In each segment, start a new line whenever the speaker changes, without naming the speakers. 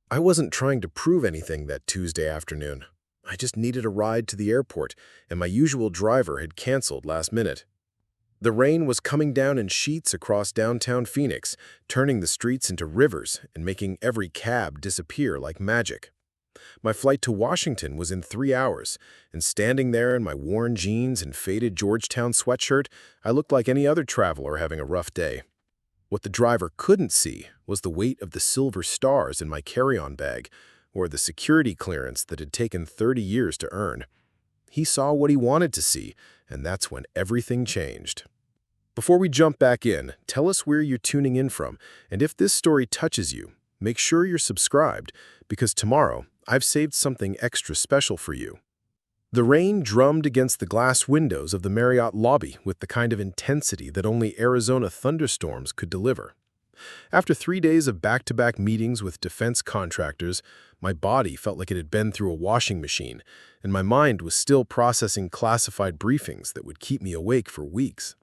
I wasn't trying to prove anything that Tuesday afternoon. I just needed a ride to the airport, and my usual driver had canceled last minute. The rain was coming down in sheets across downtown Phoenix, turning the streets into rivers and making every cab disappear like magic. My flight to Washington was in 3 hours, and standing there in my worn jeans and faded Georgetown sweatshirt, I looked like any other traveler having a rough day. What the driver couldn't see was the weight of the silver stars in my carry-on bag, or the security clearance that had taken 30 years to earn. He saw what he wanted to see, and that's when everything changed. Before we jump back in, tell us where you're tuning in from, and if this story touches you, make sure you're subscribed, because tomorrow I've saved something extra special for you. The rain drummed against the glass windows of the Marriott lobby with the kind of intensity that only Arizona thunderstorms could deliver. After 3 days of back-to-back meetings with defense contractors, my body felt like it had been through a washing machine, and my mind was still processing classified briefings that would keep me awake for weeks.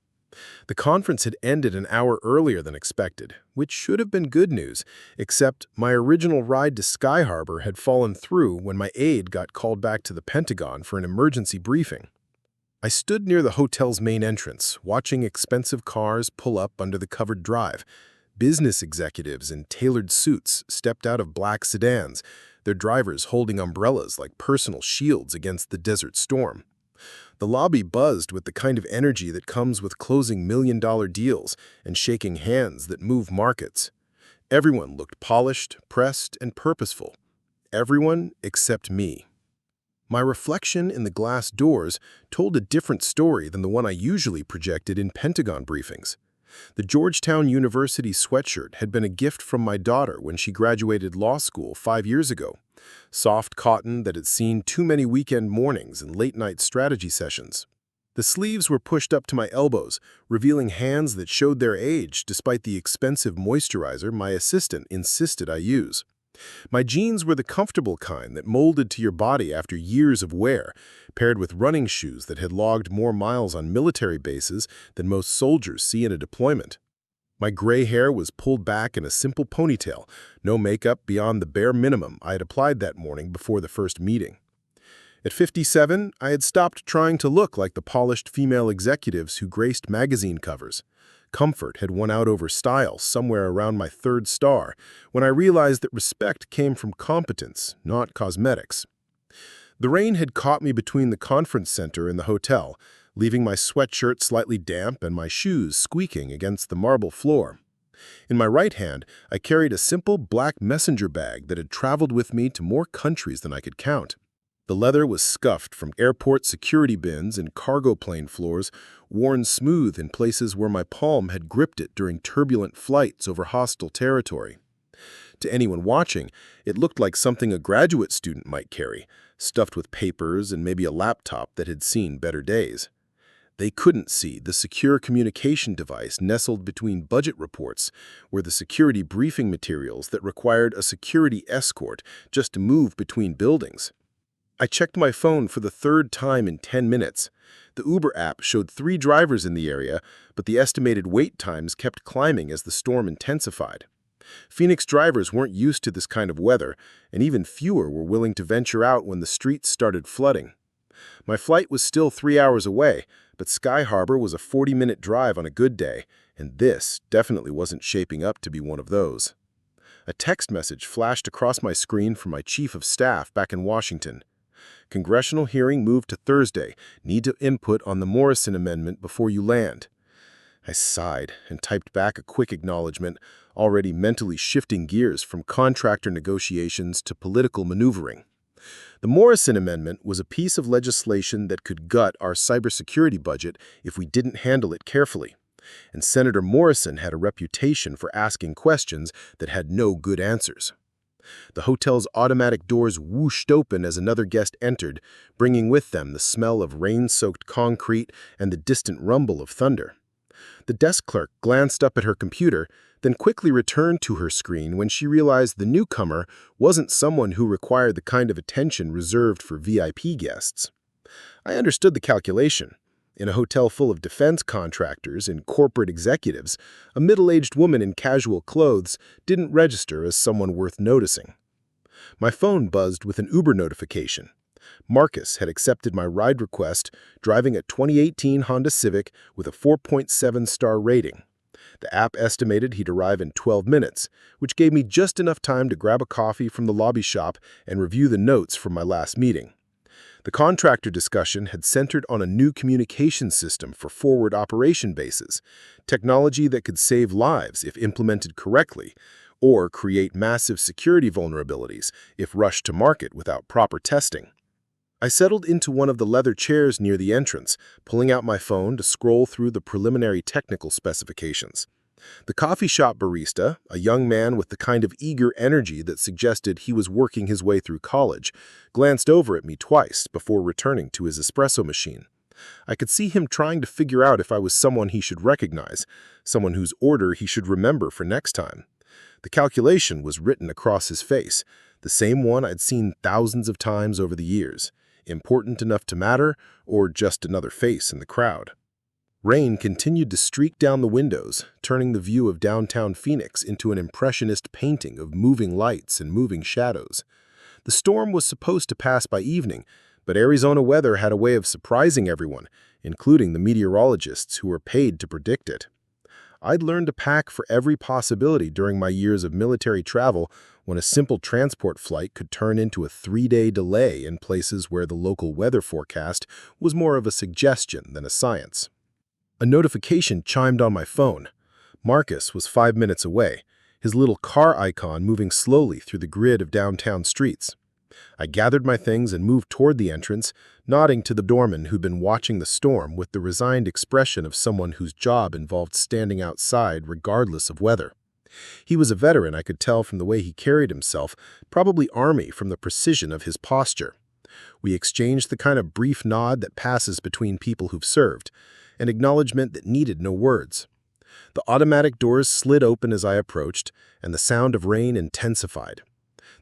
The conference had ended an hour earlier than expected, which should have been good news, except my original ride to Sky Harbor had fallen through when my aide got called back to the Pentagon for an emergency briefing. I stood near the hotel's main entrance, watching expensive cars pull up under the covered drive. Business executives in tailored suits stepped out of black sedans, their drivers holding umbrellas like personal shields against the desert storm. The lobby buzzed with the kind of energy that comes with closing million-dollar deals and shaking hands that move markets. Everyone looked polished, pressed, and purposeful. Everyone except me. My reflection in the glass doors told a different story than the one I usually projected in Pentagon briefings. The Georgetown University sweatshirt had been a gift from my daughter when she graduated law school 5 years ago. Soft cotton that had seen too many weekend mornings and late-night strategy sessions. The sleeves were pushed up to my elbows, revealing hands that showed their age despite the expensive moisturizer my assistant insisted I use. My jeans were the comfortable kind that molded to your body after years of wear, paired with running shoes that had logged more miles on military bases than most soldiers see in a deployment. My gray hair was pulled back in a simple ponytail, no makeup beyond the bare minimum I had applied that morning before the first meeting. At 57, I had stopped trying to look like the polished female executives who graced magazine covers. Comfort had won out over style somewhere around my third star, when I realized that respect came from competence, not cosmetics. The rain had caught me between the conference center and the hotel, leaving my sweatshirt slightly damp and my shoes squeaking against the marble floor. In my right hand, I carried a simple black messenger bag that had traveled with me to more countries than I could count. The leather was scuffed from airport security bins and cargo plane floors, worn smooth in places where my palm had gripped it during turbulent flights over hostile territory. To anyone watching, it looked like something a graduate student might carry, stuffed with papers and maybe a laptop that had seen better days. They couldn't see the secure communication device nestled between budget reports, where the security briefing materials that required a security escort just to move between buildings. I checked my phone for the third time in 10 minutes. The Uber app showed 3 drivers in the area, but the estimated wait times kept climbing as the storm intensified. Phoenix drivers weren't used to this kind of weather, and even fewer were willing to venture out when the streets started flooding. My flight was still 3 hours away, but Sky Harbor was a 40-minute drive on a good day, and this definitely wasn't shaping up to be one of those. A text message flashed across my screen from my chief of staff back in Washington. Congressional hearing moved to Thursday. Need to input on the Morrison amendment before you land. I sighed and typed back a quick acknowledgement, already mentally shifting gears from contractor negotiations to political maneuvering. The Morrison Amendment was a piece of legislation that could gut our cybersecurity budget if we didn't handle it carefully. And Senator Morrison had a reputation for asking questions that had no good answers. The hotel's automatic doors whooshed open as another guest entered, bringing with them the smell of rain-soaked concrete and the distant rumble of thunder. The desk clerk glanced up at her computer, then quickly returned to her screen when she realized the newcomer wasn't someone who required the kind of attention reserved for VIP guests. I understood the calculation. In a hotel full of defense contractors and corporate executives, a middle-aged woman in casual clothes didn't register as someone worth noticing. My phone buzzed with an Uber notification. Marcus had accepted my ride request, driving a 2018 Honda Civic with a 4.7-star rating. The app estimated he'd arrive in 12 minutes, which gave me just enough time to grab a coffee from the lobby shop and review the notes from my last meeting. The contractor discussion had centered on a new communication system for forward operation bases, technology that could save lives if implemented correctly, or create massive security vulnerabilities if rushed to market without proper testing. I settled into one of the leather chairs near the entrance, pulling out my phone to scroll through the preliminary technical specifications. The coffee shop barista, a young man with the kind of eager energy that suggested he was working his way through college, glanced over at me twice before returning to his espresso machine. I could see him trying to figure out if I was someone he should recognize, someone whose order he should remember for next time. The calculation was written across his face, the same one I'd seen thousands of times over the years. Important enough to matter, or just another face in the crowd? Rain continued to streak down the windows, turning the view of downtown Phoenix into an impressionist painting of moving lights and moving shadows. The storm was supposed to pass by evening, but Arizona weather had a way of surprising everyone, including the meteorologists who were paid to predict it. I'd learned to pack for every possibility during my years of military travel when a simple transport flight could turn into a 3-day delay in places where the local weather forecast was more of a suggestion than a science. A notification chimed on my phone. Marcus was 5 minutes away, his little car icon moving slowly through the grid of downtown streets. I gathered my things and moved toward the entrance, nodding to the doorman who'd been watching the storm with the resigned expression of someone whose job involved standing outside regardless of weather. He was a veteran, I could tell from the way he carried himself, probably Army from the precision of his posture. We exchanged the kind of brief nod that passes between people who've served, an acknowledgement that needed no words. The automatic doors slid open as I approached, and the sound of rain intensified.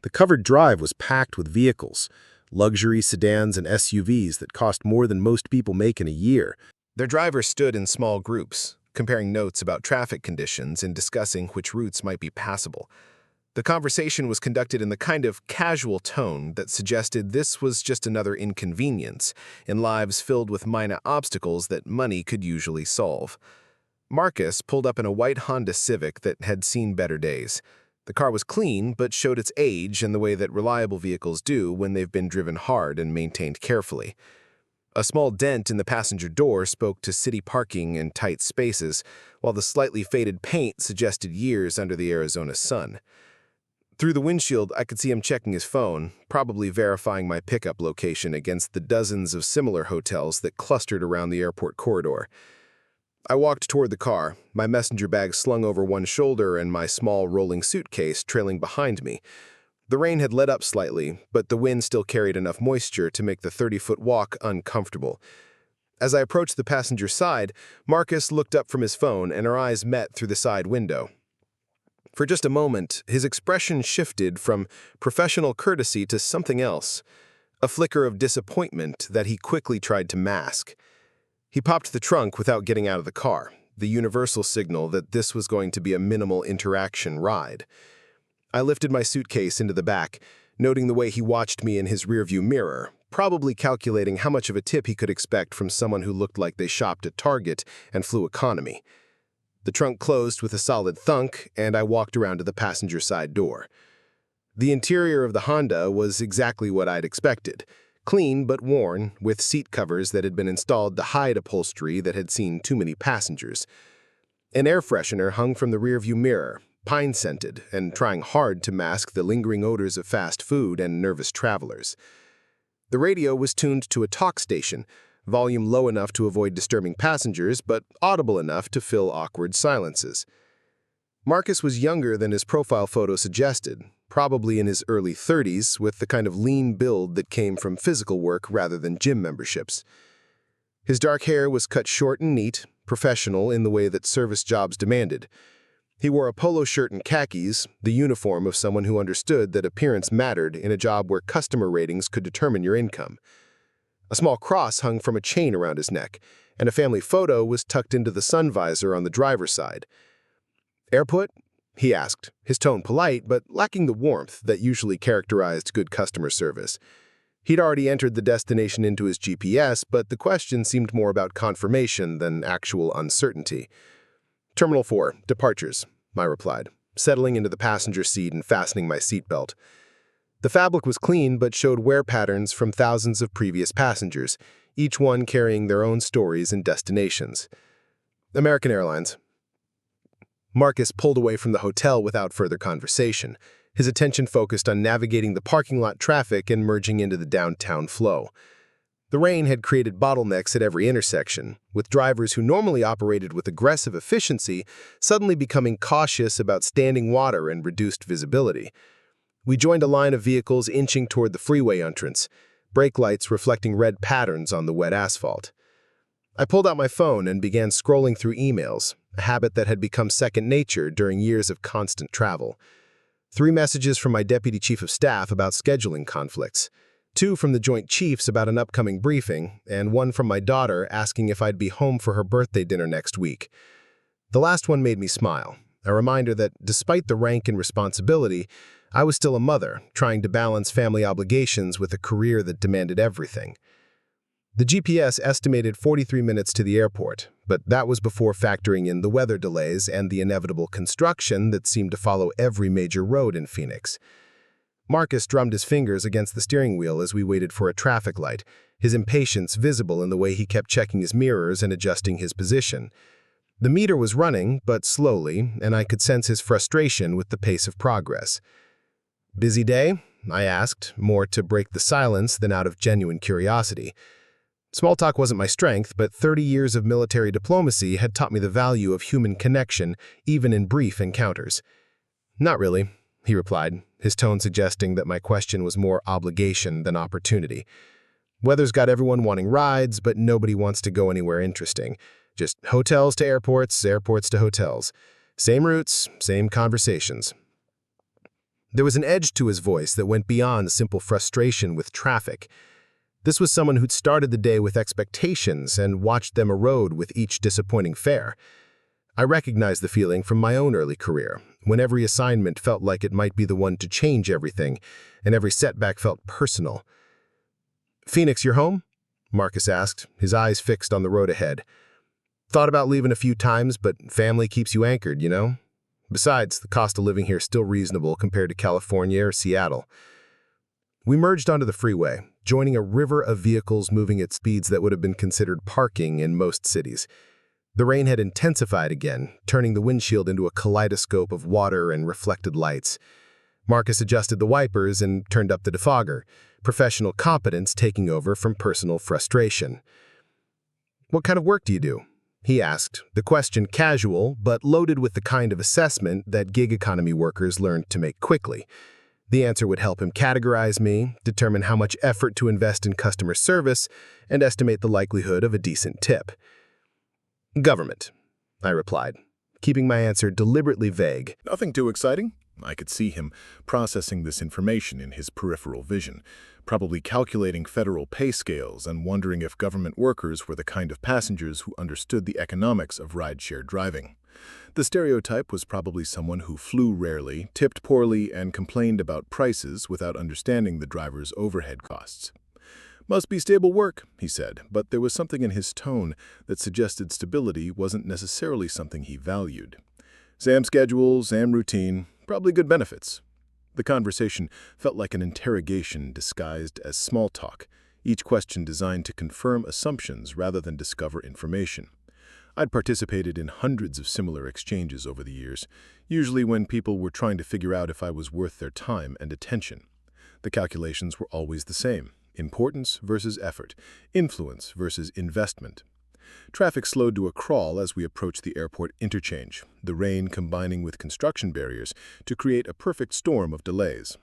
The covered drive was packed with vehicles, luxury sedans and SUVs that cost more than most people make in a year. Their drivers stood in small groups, comparing notes about traffic conditions and discussing which routes might be passable. The conversation was conducted in the kind of casual tone that suggested this was just another inconvenience in lives filled with minor obstacles that money could usually solve. Marcus pulled up in a white Honda Civic that had seen better days. The car was clean, but showed its age in the way that reliable vehicles do when they've been driven hard and maintained carefully. A small dent in the passenger door spoke to city parking and tight spaces, while the slightly faded paint suggested years under the Arizona sun. Through the windshield, I could see him checking his phone, probably verifying my pickup location against the dozens of similar hotels that clustered around the airport corridor. I walked toward the car, my messenger bag slung over one shoulder and my small rolling suitcase trailing behind me. The rain had let up slightly, but the wind still carried enough moisture to make the 30-foot walk uncomfortable. As I approached the passenger side, Marcus looked up from his phone and our eyes met through the side window. For just a moment, his expression shifted from professional courtesy to something else, a flicker of disappointment that he quickly tried to mask. He popped the trunk without getting out of the car, the universal signal that this was going to be a minimal interaction ride. I lifted my suitcase into the back, noting the way he watched me in his rearview mirror, probably calculating how much of a tip he could expect from someone who looked like they shopped at Target and flew economy. The trunk closed with a solid thunk, and I walked around to the passenger side door. The interior of the Honda was exactly what I'd expected. Clean but worn, with seat covers that had been installed to hide upholstery that had seen too many passengers. An air freshener hung from the rearview mirror, pine-scented and trying hard to mask the lingering odors of fast food and nervous travelers. The radio was tuned to a talk station, volume low enough to avoid disturbing passengers, but audible enough to fill awkward silences. Marcus was younger than his profile photo suggested, probably in his early 30s, with the kind of lean build that came from physical work rather than gym memberships. His dark hair was cut short and neat, professional in the way that service jobs demanded. He wore a polo shirt and khakis, the uniform of someone who understood that appearance mattered in a job where customer ratings could determine your income. A small cross hung from a chain around his neck, and a family photo was tucked into the sun visor on the driver's side. "Airput?" he asked, his tone polite but lacking the warmth that usually characterized good customer service. He'd already entered the destination into his GPS, but the question seemed more about confirmation than actual uncertainty. "Terminal 4, departures," I replied, settling into the passenger seat and fastening my seatbelt. The fabric was clean but showed wear patterns from thousands of previous passengers, each one carrying their own stories and destinations. "American Airlines." Marcus pulled away from the hotel without further conversation, his attention focused on navigating the parking lot traffic and merging into the downtown flow. The rain had created bottlenecks at every intersection, with drivers who normally operated with aggressive efficiency suddenly becoming cautious about standing water and reduced visibility. We joined a line of vehicles inching toward the freeway entrance, brake lights reflecting red patterns on the wet asphalt. I pulled out my phone and began scrolling through emails, a habit that had become second nature during years of constant travel. 3 messages from my deputy chief of staff about scheduling conflicts, 2 from the Joint Chiefs about an upcoming briefing, and 1 from my daughter asking if I'd be home for her birthday dinner next week. The last one made me smile, a reminder that despite the rank and responsibility, I was still a mother, trying to balance family obligations with a career that demanded everything. The GPS estimated 43 minutes to the airport, but that was before factoring in the weather delays and the inevitable construction that seemed to follow every major road in Phoenix. Marcus drummed his fingers against the steering wheel as we waited for a traffic light, his impatience visible in the way he kept checking his mirrors and adjusting his position. The meter was running, but slowly, and I could sense his frustration with the pace of progress. "Busy day?" I asked, more to break the silence than out of genuine curiosity. Small talk wasn't my strength, but 30 years of military diplomacy had taught me the value of human connection, even in brief encounters. "Not really," he replied, his tone suggesting that my question was more obligation than opportunity. "Weather's got everyone wanting rides, but nobody wants to go anywhere interesting. Just hotels to airports, airports to hotels. Same routes, same conversations." There was an edge to his voice that went beyond simple frustration with traffic. This was someone who'd started the day with expectations and watched them erode with each disappointing fare. I recognized the feeling from my own early career, when every assignment felt like it might be the one to change everything, and every setback felt personal. "Phoenix, you're home?" Marcus asked, his eyes fixed on the road ahead. "Thought about leaving a few times, but family keeps you anchored, you know? Besides, the cost of living here is still reasonable compared to California or Seattle." We merged onto the freeway, joining a river of vehicles moving at speeds that would have been considered parking in most cities. The rain had intensified again, turning the windshield into a kaleidoscope of water and reflected lights. Marcus adjusted the wipers and turned up the defogger, professional competence taking over from personal frustration. "What kind of work do you do?" he asked, the question casual but loaded with the kind of assessment that gig economy workers learned to make quickly. The answer would help him categorize me, determine how much effort to invest in customer service, and estimate the likelihood of a decent tip. "Government," I replied, keeping my answer deliberately vague.
"Nothing too exciting?" I could see him processing this information in his peripheral vision, probably calculating federal pay scales and wondering if government workers were the kind of passengers who understood the economics of rideshare driving. The stereotype was probably someone who flew rarely, tipped poorly, and complained about prices without understanding the driver's overhead costs. "Must be stable work," he said, but there was something in his tone that suggested stability wasn't necessarily something he valued. "Same schedule, same routine, probably good benefits." The conversation felt like an interrogation disguised as small talk, each question designed to confirm assumptions rather than discover information. I'd participated in hundreds of similar exchanges over the years, usually when people were trying to figure out if I was worth their time and attention. The calculations were always the same: importance versus effort, influence versus investment. Traffic slowed to a crawl as we approached the airport interchange, the rain combining with construction barriers to create a perfect storm of delays.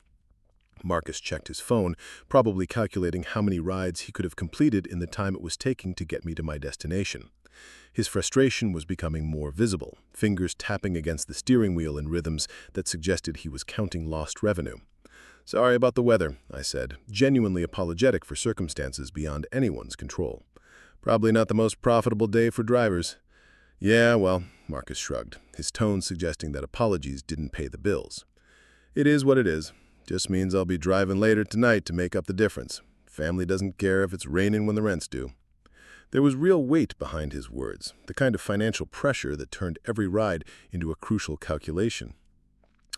Marcus checked his phone, probably calculating how many rides he could have completed in the time it was taking to get me to my destination. His frustration was becoming more visible, fingers tapping against the steering wheel in rhythms that suggested he was counting lost revenue. "Sorry about the weather," I said, genuinely apologetic for circumstances beyond anyone's control. "Probably not the most profitable day for drivers." Yeah, well, Marcus shrugged, his tone suggesting that apologies didn't pay the bills. It is what it is. Just means I'll be driving later tonight to make up the difference. Family doesn't care if it's raining when the rent's due. There was real weight behind his words, the kind of financial pressure that turned every ride into a crucial calculation.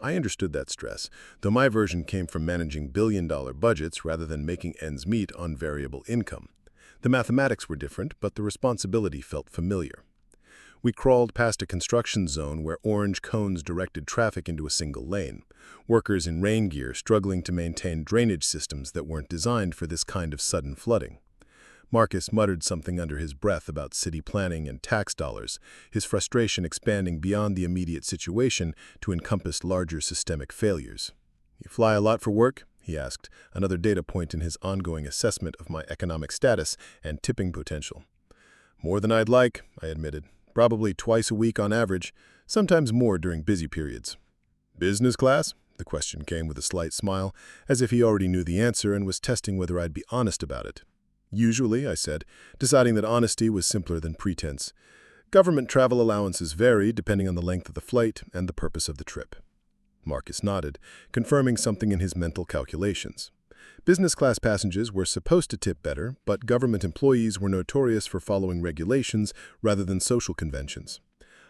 I understood that stress, though my version came from managing billion-dollar budgets rather than making ends meet on variable income. The mathematics were different, but the responsibility felt familiar. We crawled past a construction zone where orange cones directed traffic into a single lane, workers in rain gear struggling to maintain drainage systems that weren't designed for this kind of sudden flooding. Marcus muttered something under his breath about city planning and tax dollars, his frustration expanding beyond the immediate situation to encompass larger systemic failures. "You fly a lot for work?" he asked, another data point in his ongoing assessment of my economic status and tipping potential. "More than I'd like," I admitted. "Probably twice a week on average, sometimes more during busy periods." "Business class?" The question came with a slight smile, as if he already knew the answer and was testing whether I'd be honest about it. "Usually," I said, deciding that honesty was simpler than pretense. "Government travel allowances vary depending on the length of the flight and the purpose of the trip." Marcus nodded, confirming something in his mental calculations. Business class passengers were supposed to tip better, but government employees were notorious for following regulations rather than social conventions.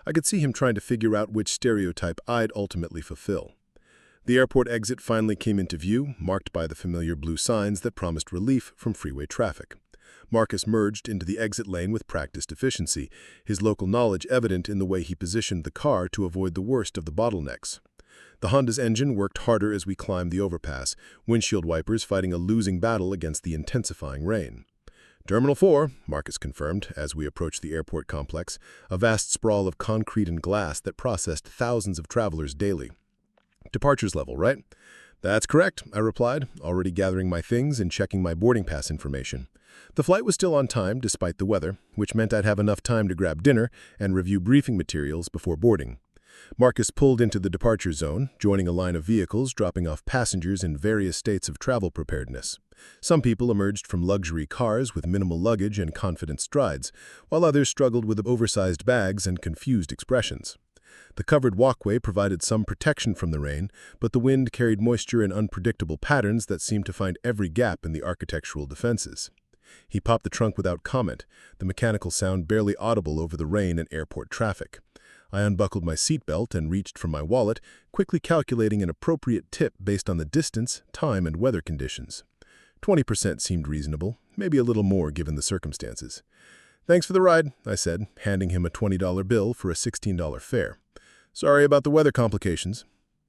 I could see him trying to figure out which stereotype I'd ultimately fulfill. The airport exit finally came into view, marked by the familiar blue signs that promised relief from freeway traffic. Marcus merged into the exit lane with practiced efficiency, his local knowledge evident in the way he positioned the car to avoid the worst of the bottlenecks. The Honda's engine worked harder as we climbed the overpass, windshield wipers fighting a losing battle against the intensifying rain. "Terminal 4, Marcus confirmed as we approached the airport complex, a vast sprawl of concrete and glass that processed thousands of travelers daily. "Departures level, right?" "That's correct," I replied, already gathering my things and checking my boarding pass information. The flight was still on time despite the weather, which meant I'd have enough time to grab dinner and review briefing materials before boarding. Marcus pulled into the departure zone, joining a line of vehicles dropping off passengers in various states of travel preparedness. Some people emerged from luxury cars with minimal luggage and confident strides, while others struggled with oversized bags and confused expressions. The covered walkway provided some protection from the rain, but the wind carried moisture in unpredictable patterns that seemed to find every gap in the architectural defenses. He popped the trunk without comment, the mechanical sound barely audible over the rain and airport traffic. I unbuckled my seatbelt and reached for my wallet, quickly calculating an appropriate tip based on the distance, time, and weather conditions. 20% seemed reasonable, maybe a little more given the circumstances. "Thanks for the ride," I said, handing him a $20 bill for a $16 fare. "Sorry about the weather complications."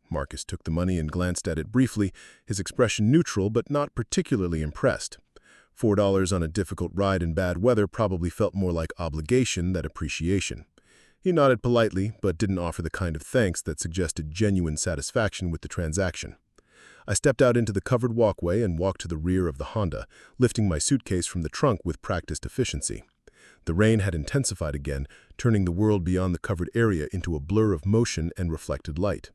Marcus took the money and glanced at it briefly, his expression neutral but not particularly impressed. $4 on a difficult ride in bad weather probably felt more like obligation than appreciation. He nodded politely, but didn't offer the kind of thanks that suggested genuine satisfaction with the transaction. I stepped out into the covered walkway and walked to the rear of the Honda, lifting my suitcase from the trunk with practiced efficiency. The rain had intensified again, turning the world beyond the covered area into a blur of motion and reflected light.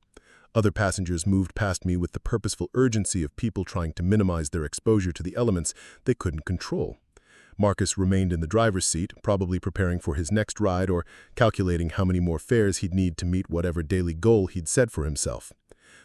Other passengers moved past me with the purposeful urgency of people trying to minimize their exposure to the elements they couldn't control. Marcus remained in the driver's seat, probably preparing for his next ride or calculating how many more fares he'd need to meet whatever daily goal he'd set for himself.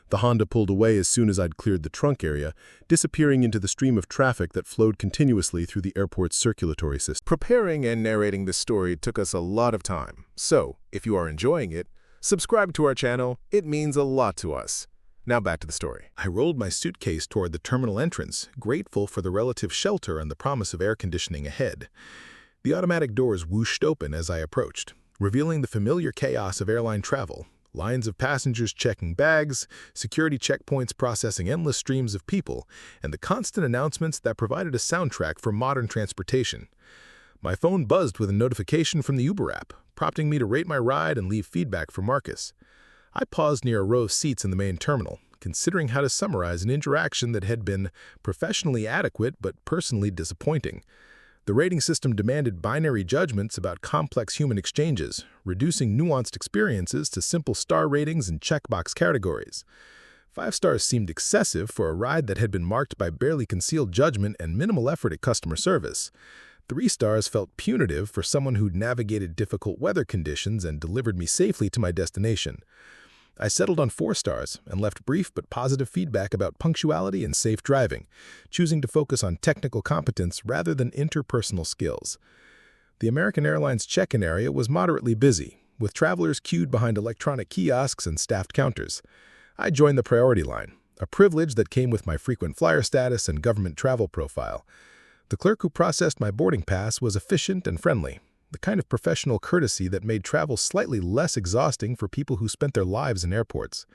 The Honda pulled away as soon as I'd cleared the trunk area, disappearing into the stream of traffic that flowed continuously through the airport's circulatory system. Preparing and narrating this story took us a lot of time, so if you are enjoying it, subscribe to our channel. It means a lot to us. Now back to the story. I rolled my suitcase toward the terminal entrance, grateful for the relative shelter and the promise of air conditioning ahead. The automatic doors whooshed open as I approached, revealing the familiar chaos of airline travel. Lines of passengers checking bags, security checkpoints processing endless streams of people, and the constant announcements that provided a soundtrack for modern transportation. My phone buzzed with a notification from the Uber app, prompting me to rate my ride and leave feedback for Marcus. I paused near a row of seats in the main terminal, considering how to summarize an interaction that had been professionally adequate but personally disappointing. The rating system demanded binary judgments about complex human exchanges, reducing nuanced experiences to simple star ratings and checkbox categories. 5 stars seemed excessive for a ride that had been marked by barely concealed judgment and minimal effort at customer service.
3 stars felt punitive for someone who'd navigated difficult weather conditions and delivered me safely to my destination. I settled on 4 stars and left brief but positive feedback about punctuality and safe driving, choosing to focus on technical competence rather than interpersonal skills. The American Airlines check-in area was moderately busy, with travelers queued behind electronic kiosks and staffed counters. I joined the priority line, a privilege that came with my frequent flyer status and government travel profile. The clerk who processed my boarding pass was efficient and friendly, the kind of professional courtesy that made travel slightly less exhausting for people who spent their lives in airports.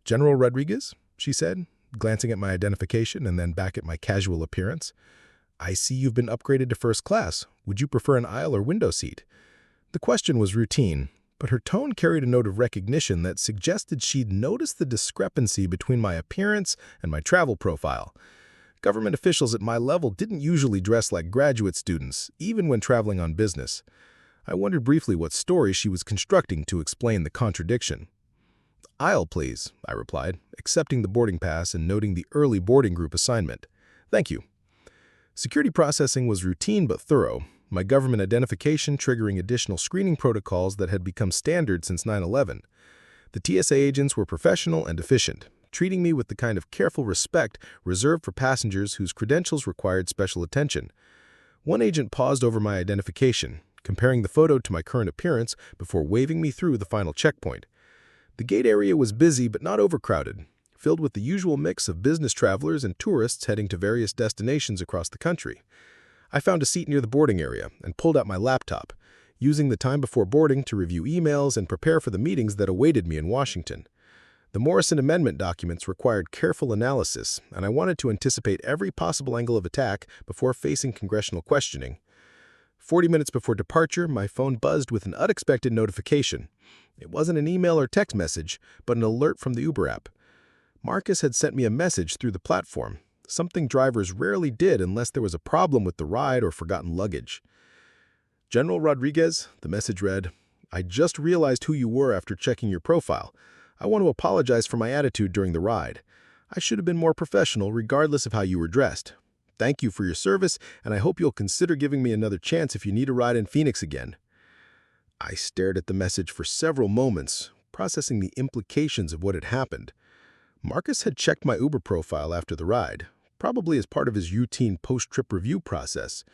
"General Rodriguez?" she said, glancing at my identification and then back at my casual appearance. "I see you've been upgraded to first class. Would you prefer an aisle or window seat?" The question was routine, but her tone carried a note of recognition that suggested she'd noticed the discrepancy between my appearance and my travel profile. Government officials at my level didn't usually dress like graduate students, even when traveling on business. I wondered briefly what story she was constructing to explain the contradiction. "Aisle, please," I replied, accepting the boarding pass and noting the early boarding group assignment. "Thank you." Security processing was routine but thorough, my government identification triggering additional screening protocols that had become standard since 9/11. The TSA agents were professional and efficient, treating me with the kind of careful respect reserved for passengers whose credentials required special attention. One agent paused over my identification, comparing the photo to my current appearance before waving me through the final checkpoint. The gate area was busy but not overcrowded, filled with the usual mix of business travelers and tourists heading to various destinations across the country. I found a seat near the boarding area and pulled out my laptop, using the time before boarding to review emails and prepare for the meetings that awaited me in Washington. The Morrison Amendment documents required careful analysis, and I wanted to anticipate every possible angle of attack before facing congressional questioning. 40 minutes before departure, my phone buzzed with an unexpected notification. It wasn't an email or text message, but an alert from the Uber app. Marcus had sent me a message through the platform, something drivers rarely did unless there was a problem with the ride or forgotten luggage. "General Rodriguez," the message read, "I just realized who you were after checking your profile. I want to apologize for my attitude during the ride. I should have been more professional regardless of how you were dressed. Thank you for your service, and I hope you'll consider giving me another chance if you need a ride in Phoenix again." I stared at the message for several moments, processing the implications of what had happened. Marcus had checked my Uber profile after the ride, probably as part of his routine post-trip review process.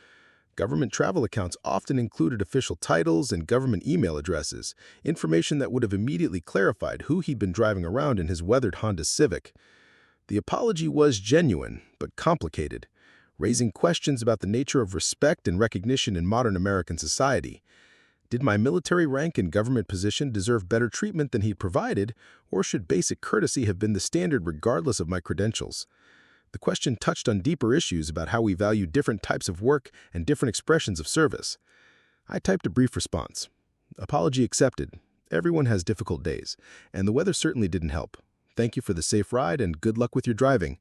Government travel accounts often included official titles and government email addresses, information that would have immediately clarified who he'd been driving around in his weathered Honda Civic. The apology was genuine, but complicated, raising questions about the nature of respect and recognition in modern American society. Did my military rank and government position deserve better treatment than he'd provided, or should basic courtesy have been the standard regardless of my credentials? The question touched on deeper issues about how we value different types of work and different expressions of service. I typed a brief response. "Apology accepted. Everyone has difficult days, and the weather certainly didn't help. Thank you for the safe ride and good luck with your driving."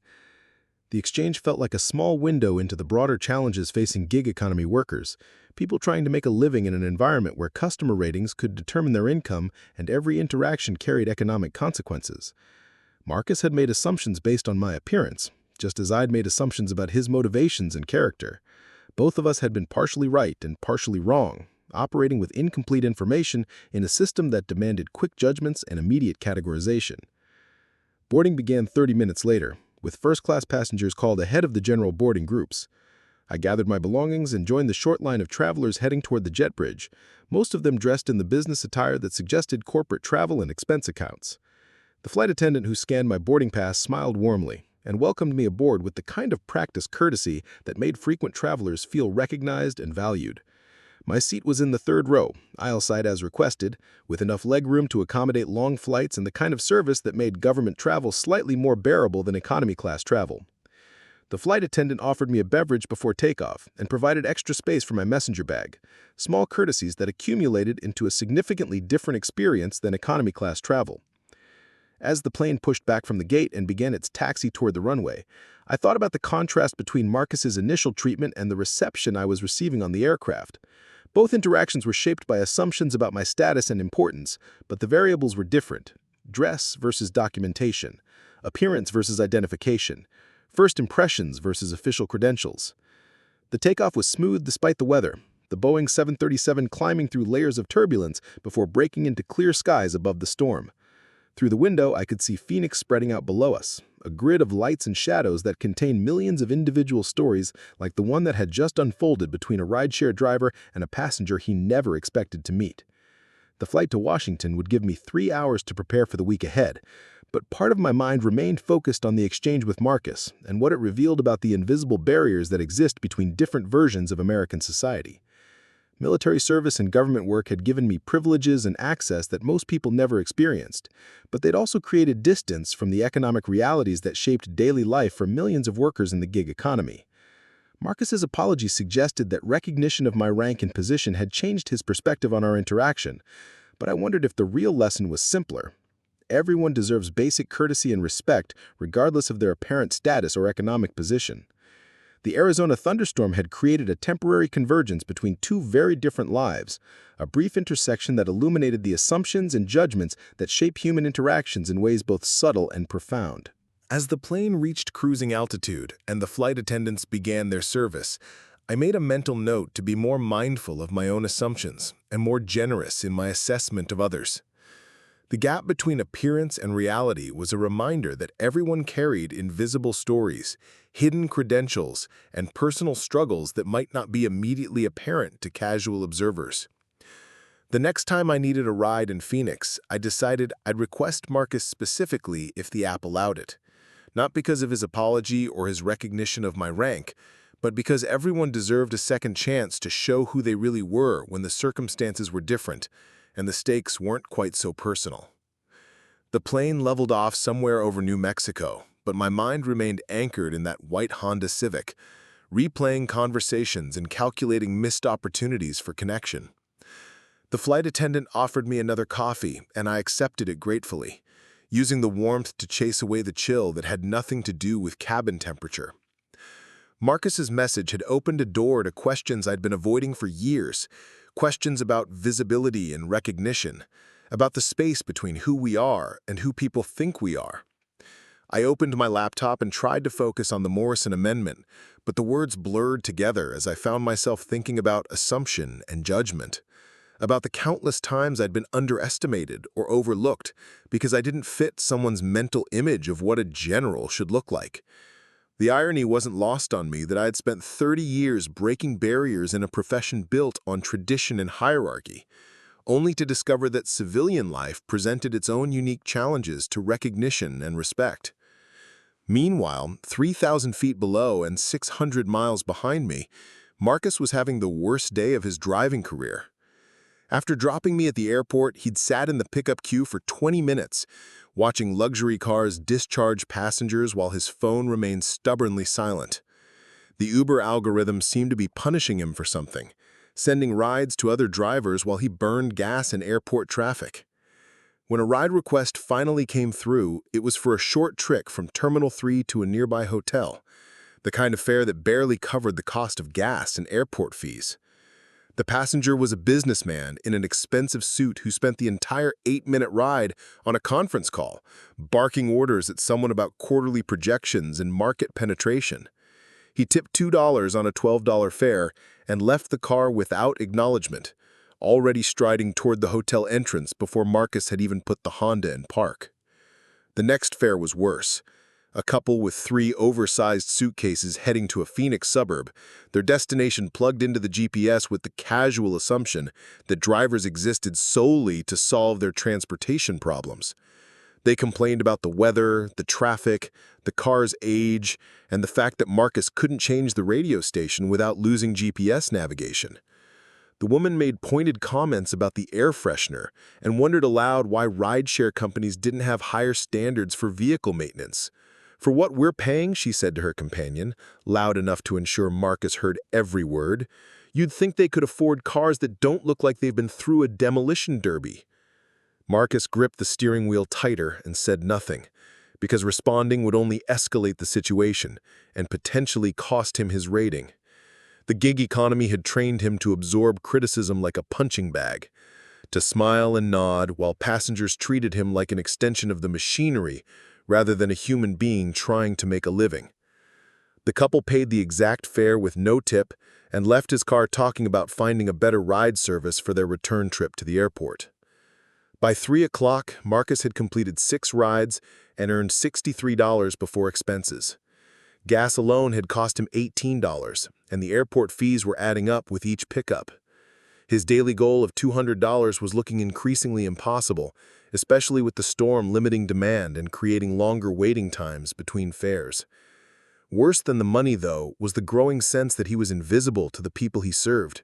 The exchange felt like a small window into the broader challenges facing gig economy workers, people trying to make a living in an environment where customer ratings could determine their income and every interaction carried economic consequences. Marcus had made assumptions based on my appearance, just as I'd made assumptions about his motivations and character. Both of us had been partially right and partially wrong, operating with incomplete information in a system that demanded quick judgments and immediate categorization. Boarding began 30 minutes later, with first-class passengers called ahead of the general boarding groups. I gathered my belongings and joined the short line of travelers heading toward the jet bridge, most of them dressed in the business attire that suggested corporate travel and expense accounts. The flight attendant who scanned my boarding pass smiled warmly and welcomed me aboard with the kind of practiced courtesy that made frequent travelers feel recognized and valued. My seat was in the third row, aisle side as requested, with enough legroom to accommodate long flights and the kind of service that made government travel slightly more bearable than economy class travel. The flight attendant offered me a beverage before takeoff and provided extra space for my messenger bag, small courtesies that accumulated into a significantly different experience than economy class travel. As the plane pushed back from the gate and began its taxi toward the runway, I thought about the contrast between Marcus's initial treatment and the reception I was receiving on the aircraft. Both interactions were shaped by assumptions about my status and importance, but the variables were different: dress versus documentation, appearance versus identification, first impressions versus official credentials. The takeoff was smooth despite the weather, the Boeing 737 climbing through layers of turbulence before breaking into clear skies above the storm. Through the window, I could see Phoenix spreading out below us, a grid of lights and shadows that contained millions of individual stories like the one that had just unfolded between a rideshare driver and a passenger he never expected to meet. The flight to Washington would give me 3 hours to prepare for the week ahead, but part of my mind remained focused on the exchange with Marcus and what it revealed about the invisible barriers that exist between different versions of American society. Military service and government work had given me privileges and access that most people never experienced, but they'd also created distance from the economic realities that shaped daily life for millions of workers in the gig economy. Marcus's apology suggested that recognition of my rank and position had changed his perspective on our interaction, but I wondered if the real lesson was simpler. Everyone deserves basic courtesy and respect, regardless of their apparent status or economic position. The Arizona thunderstorm had created a temporary convergence between two very different lives, a brief intersection that illuminated the assumptions and judgments that shape human interactions in ways both subtle and profound.
As the plane reached cruising altitude and the flight attendants began their service, I made a mental note to be more mindful of my own assumptions and more generous in my assessment of others. The gap between appearance and reality was a reminder that everyone carried invisible stories, hidden credentials, and personal struggles that might not be immediately apparent to casual observers. The next time I needed a ride in Phoenix, I decided I'd request Marcus specifically if the app allowed it, not because of his apology or his recognition of my rank, but because everyone deserved a second chance to show who they really were when the circumstances were different and the stakes weren't quite so personal. The plane leveled off somewhere over New Mexico, but my mind remained anchored in that white Honda Civic, replaying conversations and calculating missed opportunities for connection. The flight attendant offered me another coffee, and I accepted it gratefully, using the warmth to chase away the chill that had nothing to do with cabin temperature. Marcus's message had opened a door to questions I'd been avoiding for years, questions about visibility and recognition, about the space between who we are and who people think we are. I opened my laptop and tried to focus on the Morrison Amendment, but the words blurred together as I found myself thinking about assumption and judgment, about the countless times I'd been underestimated or overlooked because I didn't fit someone's mental image of what a general should look like. The irony wasn't lost on me that I had spent 30 years breaking barriers in a profession built on tradition and hierarchy, only to discover that civilian life presented its own unique challenges to recognition and respect. Meanwhile, 3,000 feet below and 600 miles behind me, Marcus was having the worst day of his driving career. After dropping me at the airport, he'd sat in the pickup queue for 20 minutes, watching luxury cars discharge passengers while his phone remained stubbornly silent. The Uber algorithm seemed to be punishing him for something, sending rides to other drivers while he burned gas in airport traffic. When a ride request finally came through, it was for a short trek from Terminal 3 to a nearby hotel, the kind of fare that barely covered the cost of gas and airport fees. The passenger was a businessman in an expensive suit who spent the entire 8-minute ride on a conference call, barking orders at someone about quarterly projections and market penetration. He tipped $2 on a $12 fare and left the car without acknowledgement, already striding toward the hotel entrance before Marcus had even put the Honda in park. The next fare was worse. A couple with 3 oversized suitcases heading to a Phoenix suburb, their destination plugged into the GPS with the casual assumption that drivers existed solely to solve their transportation problems. They complained about the weather, the traffic, the car's age, and the fact that Marcus couldn't change the radio station without losing GPS navigation. The woman made pointed comments about the air freshener and wondered aloud why rideshare companies didn't have higher standards for vehicle maintenance. "For what we're paying," she said to her companion, loud enough to ensure Marcus heard every word, "you'd think they could afford cars that don't look like they've been through a demolition derby." Marcus gripped the steering wheel tighter and said nothing, because responding would only escalate the situation and potentially cost him his rating. The gig economy had trained him to absorb criticism like a punching bag, to smile and nod while passengers treated him like an extension of the machinery rather than a human being trying to make a living. The couple paid the exact fare with no tip and left his car talking about finding a better ride service for their return trip to the airport. By 3 o'clock, Marcus had completed 6 rides and earned $63 before expenses. Gas alone had cost him $18, and the airport fees were adding up with each pickup. His daily goal of $200 was looking increasingly impossible, especially with the storm limiting demand and creating longer waiting times between fares. Worse than the money, though, was the growing sense that he was invisible to the people he served,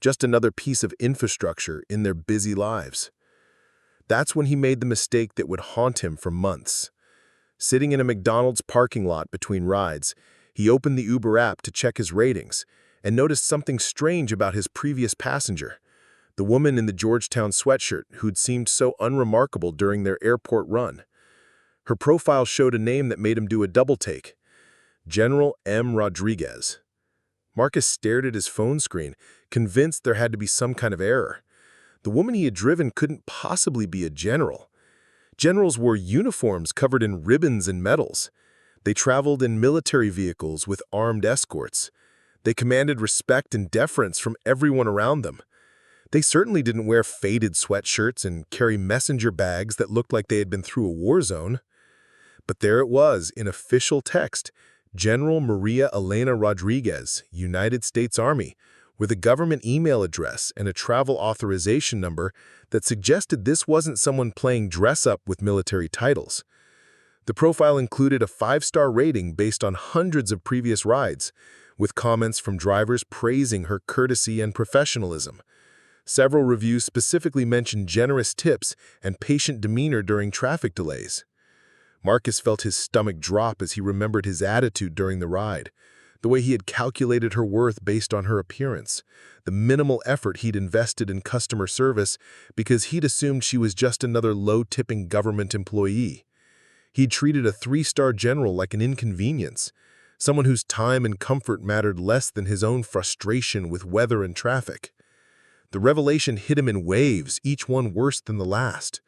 just another piece of infrastructure in their busy lives. That's when he made the mistake that would haunt him for months. Sitting in a McDonald's parking lot between rides, he opened the Uber app to check his ratings and noticed something strange about his previous passenger, the woman in the Georgetown sweatshirt who'd seemed so unremarkable during their airport run. Her profile showed a name that made him do a double-take: General M. Rodriguez. Marcus stared at his phone screen, convinced there had to be some kind of error. The woman he had driven couldn't possibly be a general. Generals wore uniforms covered in ribbons and medals. They traveled in military vehicles with armed escorts. They commanded respect and deference from everyone around them. They certainly didn't wear faded sweatshirts and carry messenger bags that looked like they had been through a war zone. But there it was in official text: General Maria Elena Rodriguez, United States Army, with a government email address and a travel authorization number that suggested this wasn't someone playing dress-up with military titles. The profile included a 5-star rating based on hundreds of previous rides, with comments from drivers praising her courtesy and professionalism. Several reviews specifically mentioned generous tips and patient demeanor during traffic delays. Marcus felt his stomach drop as he remembered his attitude during the ride, the way he had calculated her worth based on her appearance, the minimal effort he'd invested in customer service because he'd assumed she was just another low-tipping government employee. He'd treated a 3-star general like an inconvenience, someone whose time and comfort mattered less than his own frustration with weather and traffic. The revelation hit him in waves, each one worse than the last.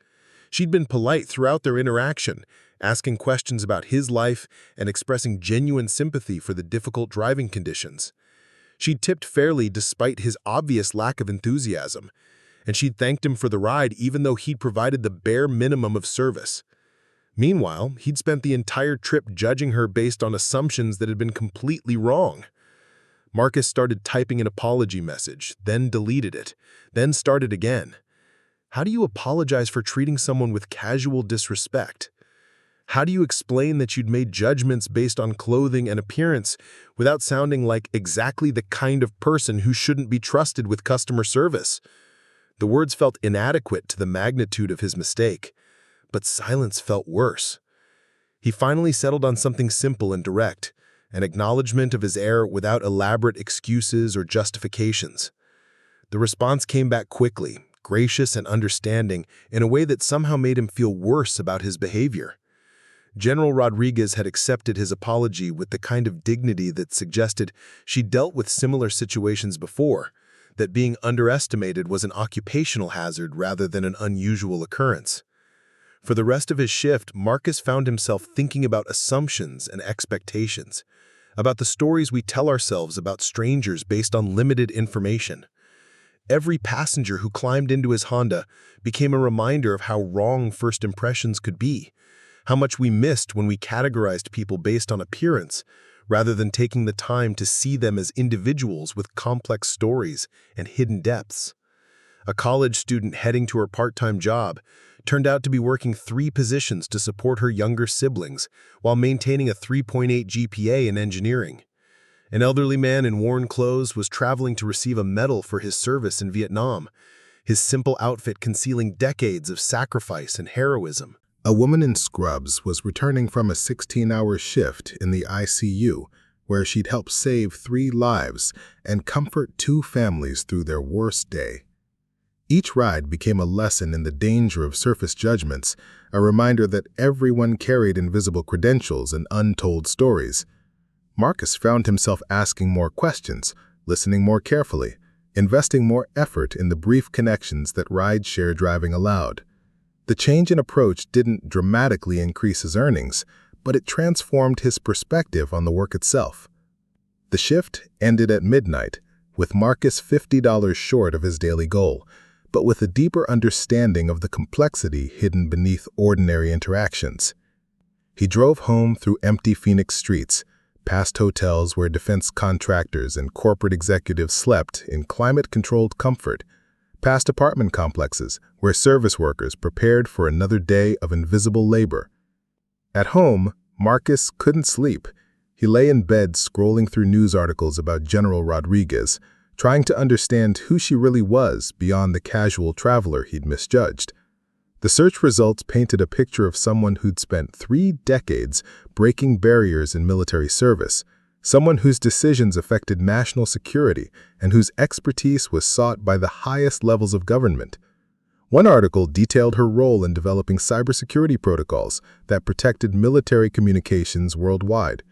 She'd been polite throughout their interaction, asking questions about his life and expressing genuine sympathy for the difficult driving conditions. She'd tipped fairly despite his obvious lack of enthusiasm, and she'd thanked him for the ride even though he'd provided the bare minimum of service. Meanwhile, he'd spent the entire trip judging her based on assumptions that had been completely wrong. Marcus started typing an apology message, then deleted it, then started again. How do you apologize for treating someone with casual disrespect? How do you explain that you'd made judgments based on clothing and appearance without sounding like exactly the kind of person who shouldn't be trusted with customer service? The words felt inadequate to the magnitude of his mistake, but silence felt worse. He finally settled on something simple and direct, an acknowledgement of his error without elaborate excuses or justifications. The response came back quickly, gracious and understanding in a way that somehow made him feel worse about his behavior. General Rodriguez had accepted his apology with the kind of dignity that suggested she'd dealt with similar situations before, that being underestimated was an occupational hazard rather than an unusual occurrence. For the rest of his shift, Marcus found himself thinking about assumptions and expectations, about the stories we tell ourselves about strangers based on limited information. Every passenger who climbed into his Honda became a reminder of how wrong first impressions could be, how much we missed when we categorized people based on appearance, rather than taking the time to see them as individuals with complex stories and hidden depths. A college student heading to her part-time job turned out to be working 3 positions to support her younger siblings while maintaining a 3.8 GPA in engineering. An elderly man in worn clothes was traveling to receive a medal for his service in Vietnam, his simple outfit concealing decades of sacrifice and heroism.
A woman in scrubs was returning from a 16-hour shift in the ICU, where she'd helped save 3 lives and comfort 2 families through their worst day. Each ride became a lesson in the danger of surface judgments, a reminder that everyone carried invisible credentials and untold stories. Marcus found himself asking more questions, listening more carefully, investing more effort in the brief connections that ride-share driving allowed. The change in approach didn't dramatically increase his earnings, but it transformed his perspective on the work itself. The shift ended at midnight, with Marcus $50 short of his daily goal, but with a deeper understanding of the complexity hidden beneath ordinary interactions. He drove home through empty Phoenix streets, past hotels where defense contractors and corporate executives slept in climate-controlled comfort, past apartment complexes where service workers prepared for another day of invisible labor. At home, Marcus couldn't sleep. He lay in bed scrolling through news articles about General Rodriguez, trying to understand who she really was beyond the casual traveler he'd misjudged. The search results painted a picture of someone who'd spent 3 decades breaking barriers in military service, someone whose decisions affected national security and whose expertise was sought by the highest levels of government. One article detailed her role in developing cybersecurity protocols that protected military communications worldwide.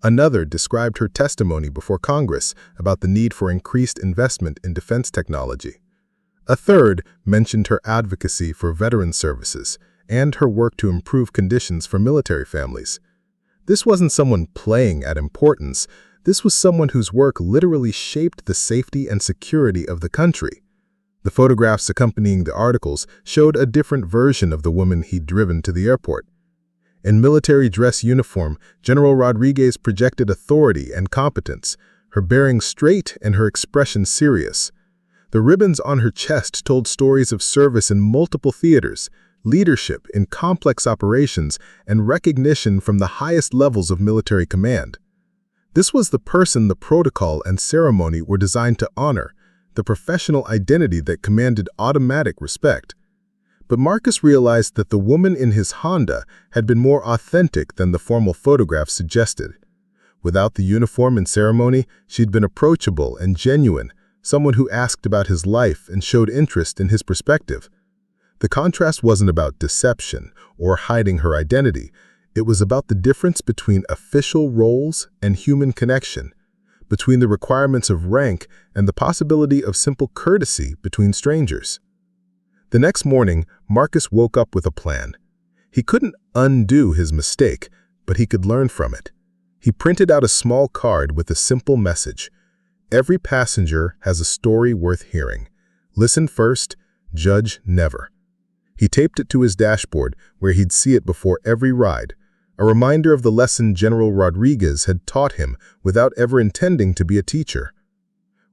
Another described her testimony before Congress about the need for increased investment in defense technology. A third mentioned her advocacy for veteran services and her work to improve conditions for military families. This wasn't someone playing at importance. This was someone whose work literally shaped the safety and security of the country. The photographs accompanying the articles showed a different version of the woman he'd driven to the airport. In military dress uniform, General Rodriguez projected authority and competence, her bearing straight and her expression serious. The ribbons on her chest told stories of service in multiple theaters, leadership in complex operations, and recognition from the highest levels of military command. This was the person the protocol and ceremony were designed to honor, the professional identity that commanded automatic respect. But Marcus realized that the woman in his Honda had been more authentic than the formal photographs suggested. Without the uniform and ceremony, she'd been approachable and genuine, someone who asked about his life and showed interest in his perspective. The contrast wasn't about deception or hiding her identity. It was about the difference between official roles and human connection, between the requirements of rank and the possibility of simple courtesy between strangers. The next morning, Marcus woke up with a plan. He couldn't undo his mistake, but he could learn from it. He printed out a small card with a simple message. Every passenger has a story worth hearing. Listen first, judge never. He taped it to his dashboard where he'd see it before every ride, a reminder of the lesson General Rodriguez had taught him without ever intending to be a teacher.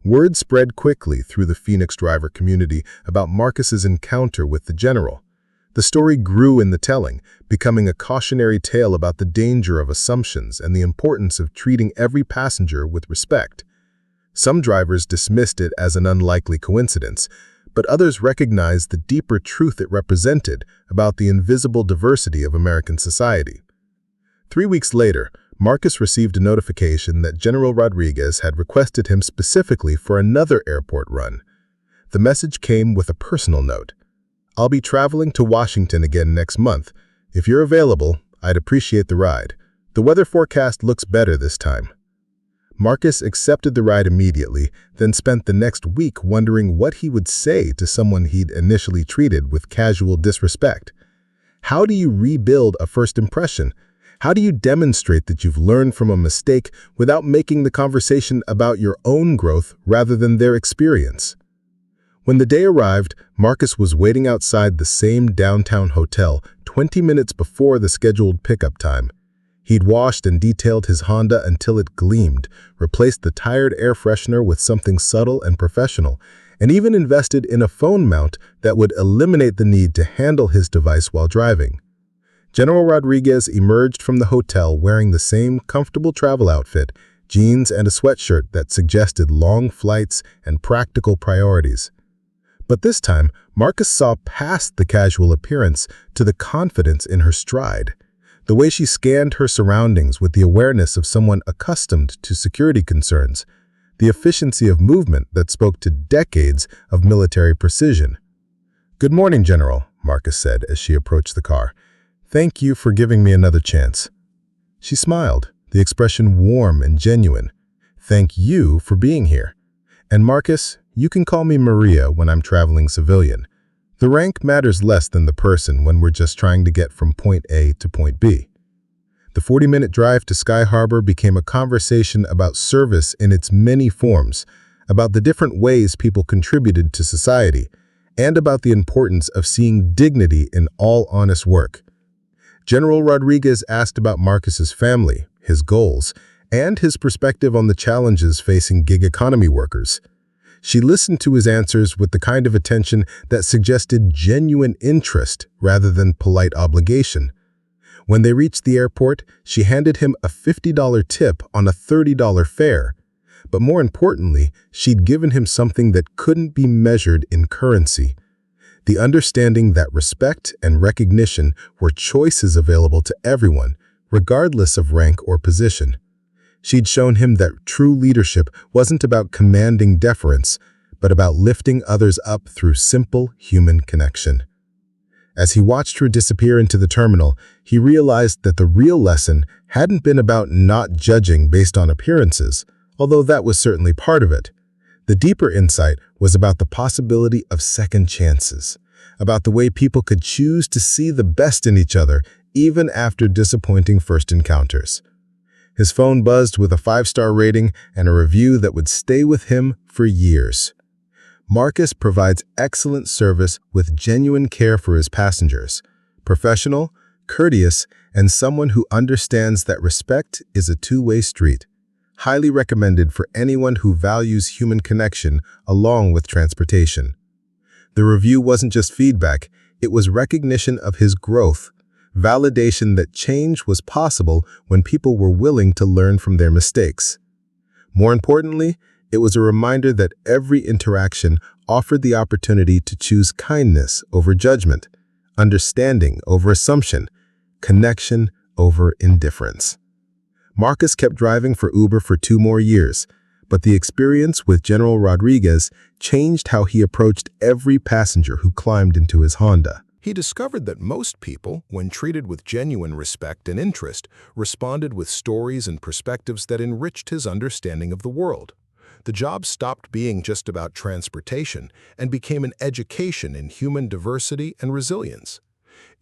Word spread quickly through the Phoenix driver community about Marcus's encounter with the general. The story grew in the telling, becoming a cautionary tale about the danger of assumptions and the importance of treating every passenger with respect. Some drivers dismissed it as an unlikely coincidence, but others recognized the deeper truth it represented about the invisible diversity of American society. 3 weeks later, Marcus received a notification that General Rodriguez had requested him specifically for another airport run. The message came with a personal note. "I'll be traveling to Washington again next month. If you're available, I'd appreciate the ride. The weather forecast looks better this time." Marcus accepted the ride immediately, then spent the next week wondering what he would say to someone he'd initially treated with casual disrespect. How do you rebuild a first impression? How do you demonstrate that you've learned from a mistake without making the conversation about your own growth rather than their experience? When the day arrived, Marcus was waiting outside the same downtown hotel 20 minutes before the scheduled pickup time. He'd washed and detailed his Honda until it gleamed, replaced the tired air freshener with something subtle and professional, and even invested in a phone mount that would eliminate the need to handle his device while driving. General Rodriguez emerged from the hotel wearing the same comfortable travel outfit, jeans and a sweatshirt that suggested long flights and practical priorities. But this time, Marcus saw past the casual appearance to the confidence in her stride. The way she scanned her surroundings with the awareness of someone accustomed to security concerns, the efficiency of movement that spoke to decades of military precision. "Good morning, General," Marcus said as she approached the car. "Thank you for giving me another chance." She smiled, the expression warm and genuine. "Thank you for being here. And Marcus, you can call me Maria when I'm traveling civilian. The rank matters less than the person when we're just trying to get from point A to point B." The 40-minute drive to Sky Harbor became a conversation about service in its many forms, about the different ways people contributed to society, and about the importance of seeing dignity in all honest work. General Rodriguez asked about Marcus's family, his goals, and his perspective on the challenges facing gig economy workers. She listened to his answers with the kind of attention that suggested genuine interest rather than polite obligation. When they reached the airport, she handed him a $50 tip on a $30 fare. But more importantly, she'd given him something that couldn't be measured in currency: the understanding that respect and recognition were choices available to everyone, regardless of rank or position. She'd shown him that true leadership wasn't about commanding deference, but about lifting others up through simple human connection. As he watched her disappear into the terminal, he realized that the real lesson hadn't been about not judging based on appearances, although that was certainly part of it. The deeper insight was about the possibility of second chances, about the way people could choose to see the best in each other even after disappointing first encounters. His phone buzzed with a 5-star rating and a review that would stay with him for years. Marcus provides excellent service with genuine care for his passengers, professional, courteous, and someone who understands that respect is a two-way street. Highly recommended for anyone who values human connection along with transportation. The review wasn't just feedback, it was recognition of his growth, validation that change was possible when people were willing to learn from their mistakes. More importantly, it was a reminder that every interaction offered the opportunity to choose kindness over judgment, understanding over assumption, connection over indifference. Marcus kept driving for Uber for 2 more years, but the experience with General Rodriguez changed how he approached every passenger who climbed into his Honda.
He discovered that most people, when treated with genuine respect and interest, responded with stories and perspectives that enriched his understanding of the world. The job stopped being just about transportation and became an education in human diversity and resilience.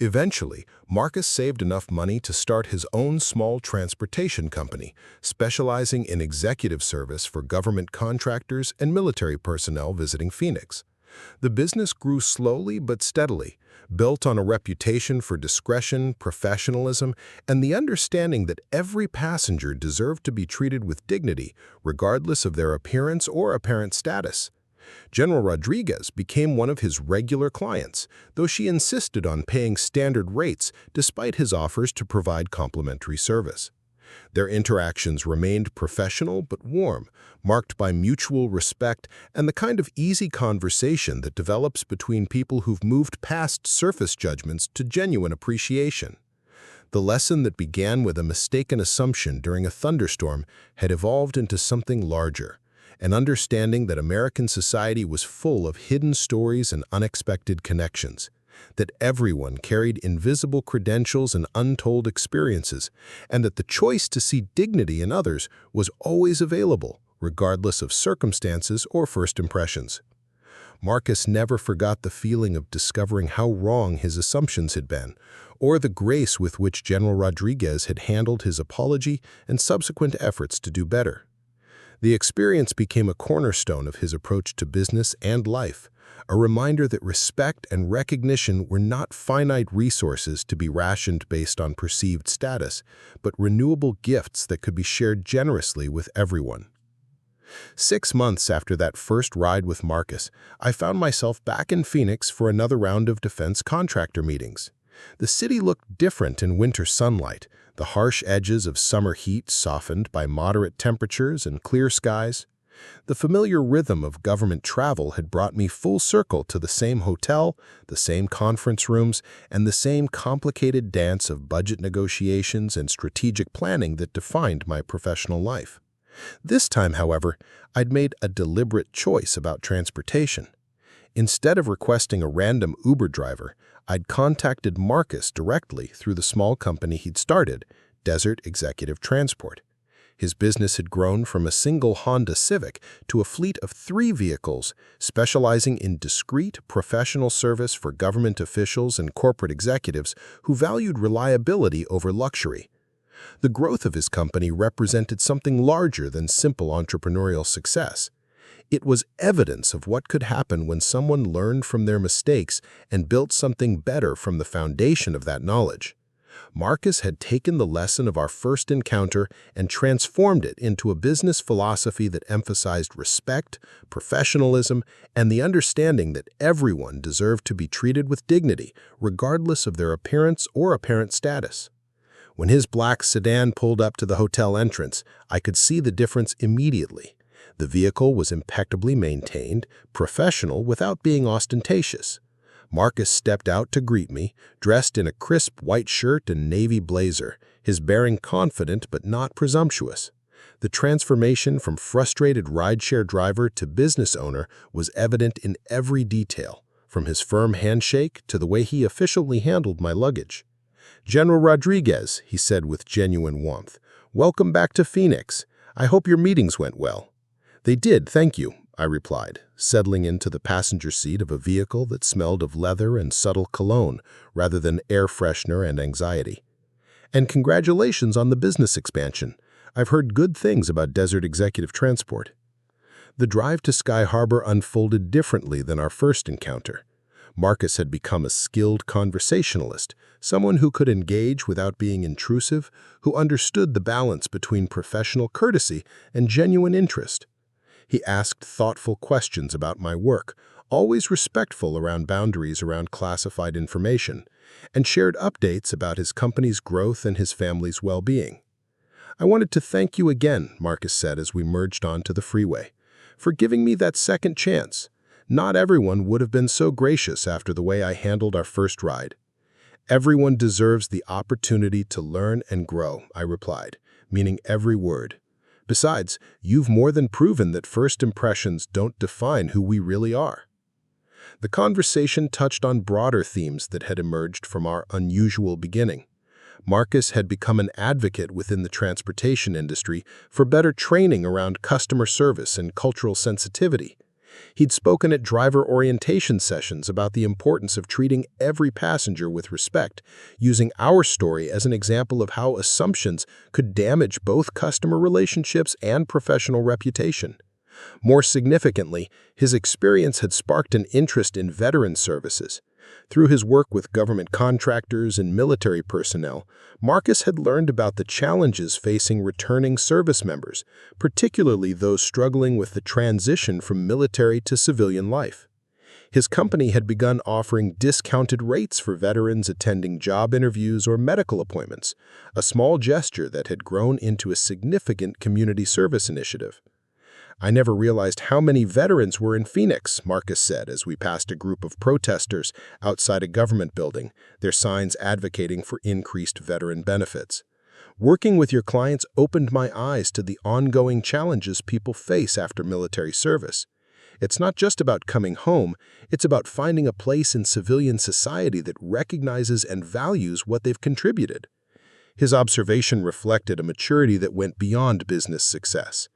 Eventually, Marcus saved enough money to start his own small transportation company, specializing in executive service for government contractors and military personnel visiting Phoenix. The business grew slowly but steadily, built on a reputation for discretion, professionalism, and the understanding that every passenger deserved to be treated with dignity, regardless of their appearance or apparent status. General Rodriguez became one of his regular clients, though she insisted on paying standard rates despite his offers to provide complimentary service. Their interactions remained professional but warm, marked by mutual respect and the kind of easy conversation that develops between people who've moved past surface judgments to genuine appreciation. The lesson that began with a mistaken assumption during a thunderstorm had evolved into something larger, an understanding that American society was full of hidden stories and unexpected connections, that everyone carried invisible credentials and untold experiences, and that the choice to see dignity in others was always available, regardless of circumstances or first impressions. Marcus never forgot the feeling of discovering how wrong his assumptions had been, or the grace with which General Rodriguez had handled his apology and subsequent efforts to do better. The experience became a cornerstone of his approach to business and life, a reminder that respect and recognition were not finite resources to be rationed based on perceived status, but renewable gifts that could be shared generously with everyone. 6 months after that first ride with Marcus, I found myself back in Phoenix for another round of defense contractor meetings. The city looked different in winter sunlight, the harsh edges of summer heat softened by moderate temperatures and clear skies. The familiar rhythm of government travel had brought me full circle to the same hotel, the same conference rooms, and the same complicated dance of budget negotiations and strategic planning that defined my professional life. This time, however, I'd made a deliberate choice about transportation. Instead of requesting a random Uber driver, I'd contacted Marcus directly through the small company he'd started, Desert Executive Transport. His business had grown from a single Honda Civic to a fleet of 3 vehicles, specializing in discreet, professional service for government officials and corporate executives who valued reliability over luxury.
The growth of his company represented something larger than simple entrepreneurial success. It was evidence of what could happen when someone learned from their mistakes and built something better from the foundation of that knowledge. Marcus had taken the lesson of our first encounter and transformed it into a business philosophy that emphasized respect, professionalism, and the understanding that everyone deserved to be treated with dignity, regardless of their appearance or apparent status. When his black sedan pulled up to the hotel entrance, I could see the difference immediately. The vehicle was impeccably maintained, professional without being ostentatious. Marcus stepped out to greet me, dressed in a crisp white shirt and navy blazer, his bearing confident but not presumptuous. The transformation from frustrated rideshare driver to business owner was evident in every detail, from his firm handshake to the way he officially handled my luggage. "General Rodriguez," he said with genuine warmth, "welcome back to Phoenix. I hope your meetings went well." "They did, thank you," I replied, settling into the passenger seat of a vehicle that smelled of leather and subtle cologne rather than air freshener and anxiety. "And congratulations on the business expansion. I've heard good things about Desert Executive Transport." The drive to Sky Harbor unfolded differently than our first encounter. Marcus had become a skilled conversationalist, someone who could engage without being intrusive, who understood the balance between professional courtesy and genuine interest. He asked thoughtful questions about my work, always respectful around boundaries around classified information, and shared updates about his company's growth and his family's well-being. "I wanted to thank you again," Marcus said as we merged onto the freeway, "for giving me that second chance. Not everyone would have been so gracious after the way I handled our first ride." "Everyone deserves the opportunity to learn and grow," I replied, meaning every word. "Besides, you've more than proven that first impressions don't define who we really are." The conversation touched on broader themes that had emerged from our unusual beginning. Marcus had become an advocate within the transportation industry for better training around customer service and cultural sensitivity. He'd spoken at driver orientation sessions about the importance of treating every passenger with respect, using our story as an example of how assumptions could damage both customer relationships and professional reputation. More significantly, his experience had sparked an interest in veteran services. Through his work with government contractors and military personnel, Marcus had learned about the challenges facing returning service members, particularly those struggling with the transition from military to civilian life. His company had begun offering discounted rates for veterans attending job interviews or medical appointments, a small gesture that had grown into a significant community service initiative. "I never realized how many veterans were in Phoenix," Marcus said as we passed a group of protesters outside a government building, their signs advocating for increased veteran benefits. "Working with your clients opened my eyes to the ongoing challenges people face after military service. It's not just about coming home, it's about finding a place in civilian society that recognizes and values what they've contributed." His observation reflected a maturity that went beyond business success.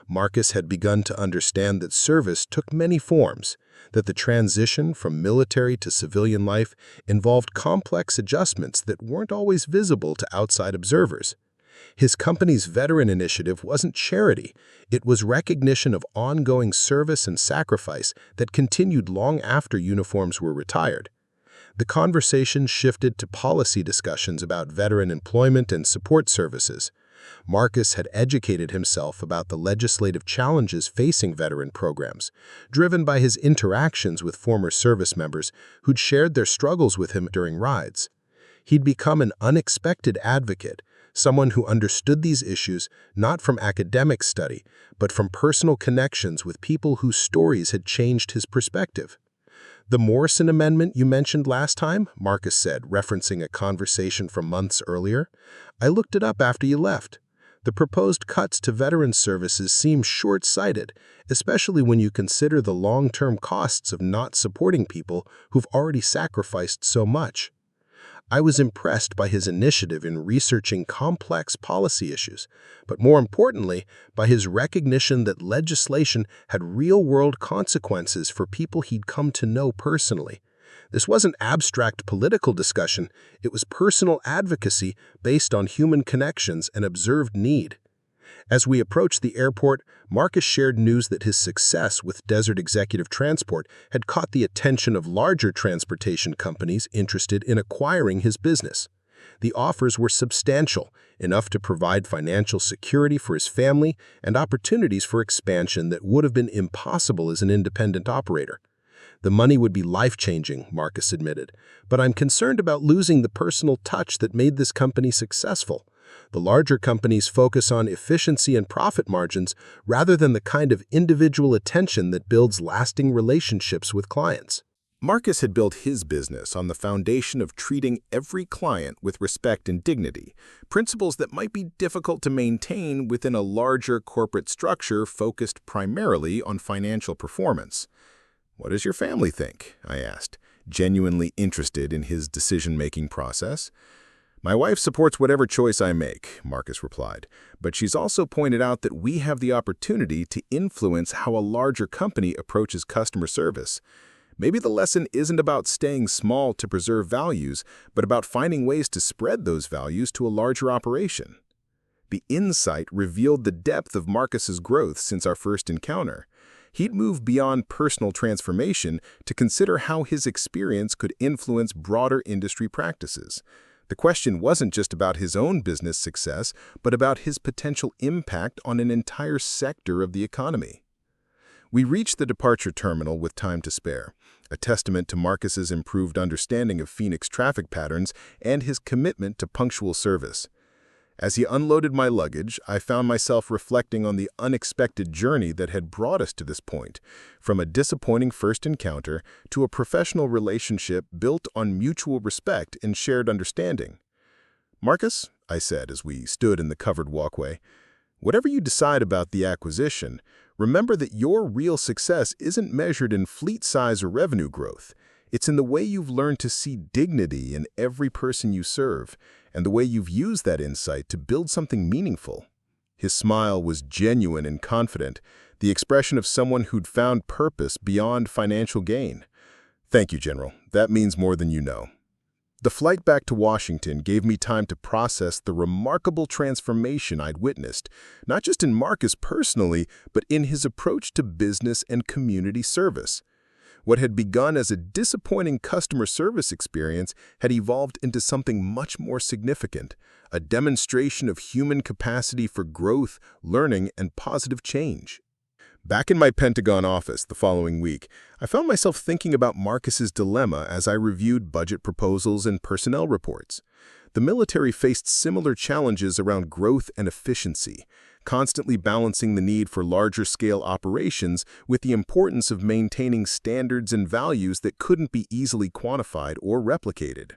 Marcus had begun to understand that service took many forms, that the transition from military to civilian life involved complex adjustments that weren't always visible to outside observers. His company's veteran initiative wasn't charity, it was recognition of ongoing service and sacrifice that continued long after uniforms were retired. The conversation shifted to policy discussions about veteran employment and support services. Marcus had educated himself about the legislative challenges facing veteran programs, driven by his interactions with former service members who'd shared their struggles with him during rides. He'd become an unexpected advocate, someone who understood these issues not from academic study, but from personal connections with people whose stories had changed his perspective. "The Morrison Amendment you mentioned last time," Marcus said, referencing a conversation from months earlier. "I looked it up after you left. The proposed cuts to veterans services seem short-sighted, especially when you consider the long-term costs of not supporting people who've already sacrificed so much." I was impressed by his initiative in researching complex policy issues, but more importantly, by his recognition that legislation had real-world consequences for people he'd come to know personally. This wasn't abstract political discussion, it was personal advocacy based on human connections and observed need. As we approached the airport, Marcus shared news that his success with Desert Executive Transport had caught the attention of larger transportation companies interested in acquiring his business. The offers were substantial, enough to provide financial security for his family and opportunities for expansion that would have been impossible as an independent operator. The money would be life-changing, Marcus admitted, but I'm concerned about losing the personal touch that made this company successful. The larger companies focus on efficiency and profit margins rather than the kind of individual attention that builds lasting relationships with clients.
Marcus had built his business on the foundation of treating every client with respect and dignity, principles that might be difficult to maintain within a larger corporate structure focused primarily on financial performance. "What does your family think?" I asked, genuinely interested in his decision-making process. "My wife supports whatever choice I make," Marcus replied, "but she's also pointed out that we have the opportunity to influence how a larger company approaches customer service. Maybe the lesson isn't about staying small to preserve values, but about finding ways to spread those values to a larger operation." The insight revealed the depth of Marcus's growth since our first encounter. He'd moved beyond personal transformation to consider how his experience could influence broader industry practices. The question wasn't just about his own business success, but about his potential impact on an entire sector of the economy. We reached the departure terminal with time to spare, a testament to Marcus's improved understanding of Phoenix traffic patterns and his commitment to punctual service. As he unloaded my luggage, I found myself reflecting on the unexpected journey that had brought us to this point, from a disappointing first encounter to a professional relationship built on mutual respect and shared understanding. "Marcus," I said as we stood in the covered walkway, "whatever you decide about the acquisition, remember that your real success isn't measured in fleet size or revenue growth. It's in the way you've learned to see dignity in every person you serve, and the way you've used that insight to build something meaningful." His smile was genuine and confident, the expression of someone who'd found purpose beyond financial gain. "Thank you, General. That means more than you know." The flight back to Washington gave me time to process the remarkable transformation I'd witnessed, not just in Marcus personally, but in his approach to business and community service. What had begun as a disappointing customer service experience had evolved into something much more significant, a demonstration of human capacity for growth, learning, and positive change. Back in my Pentagon office the following week, I found myself thinking about Marcus's dilemma as I reviewed budget proposals and personnel reports. The military faced similar challenges around growth and efficiency, constantly balancing the need for larger-scale operations with the importance of maintaining standards and values that couldn't be easily quantified or replicated.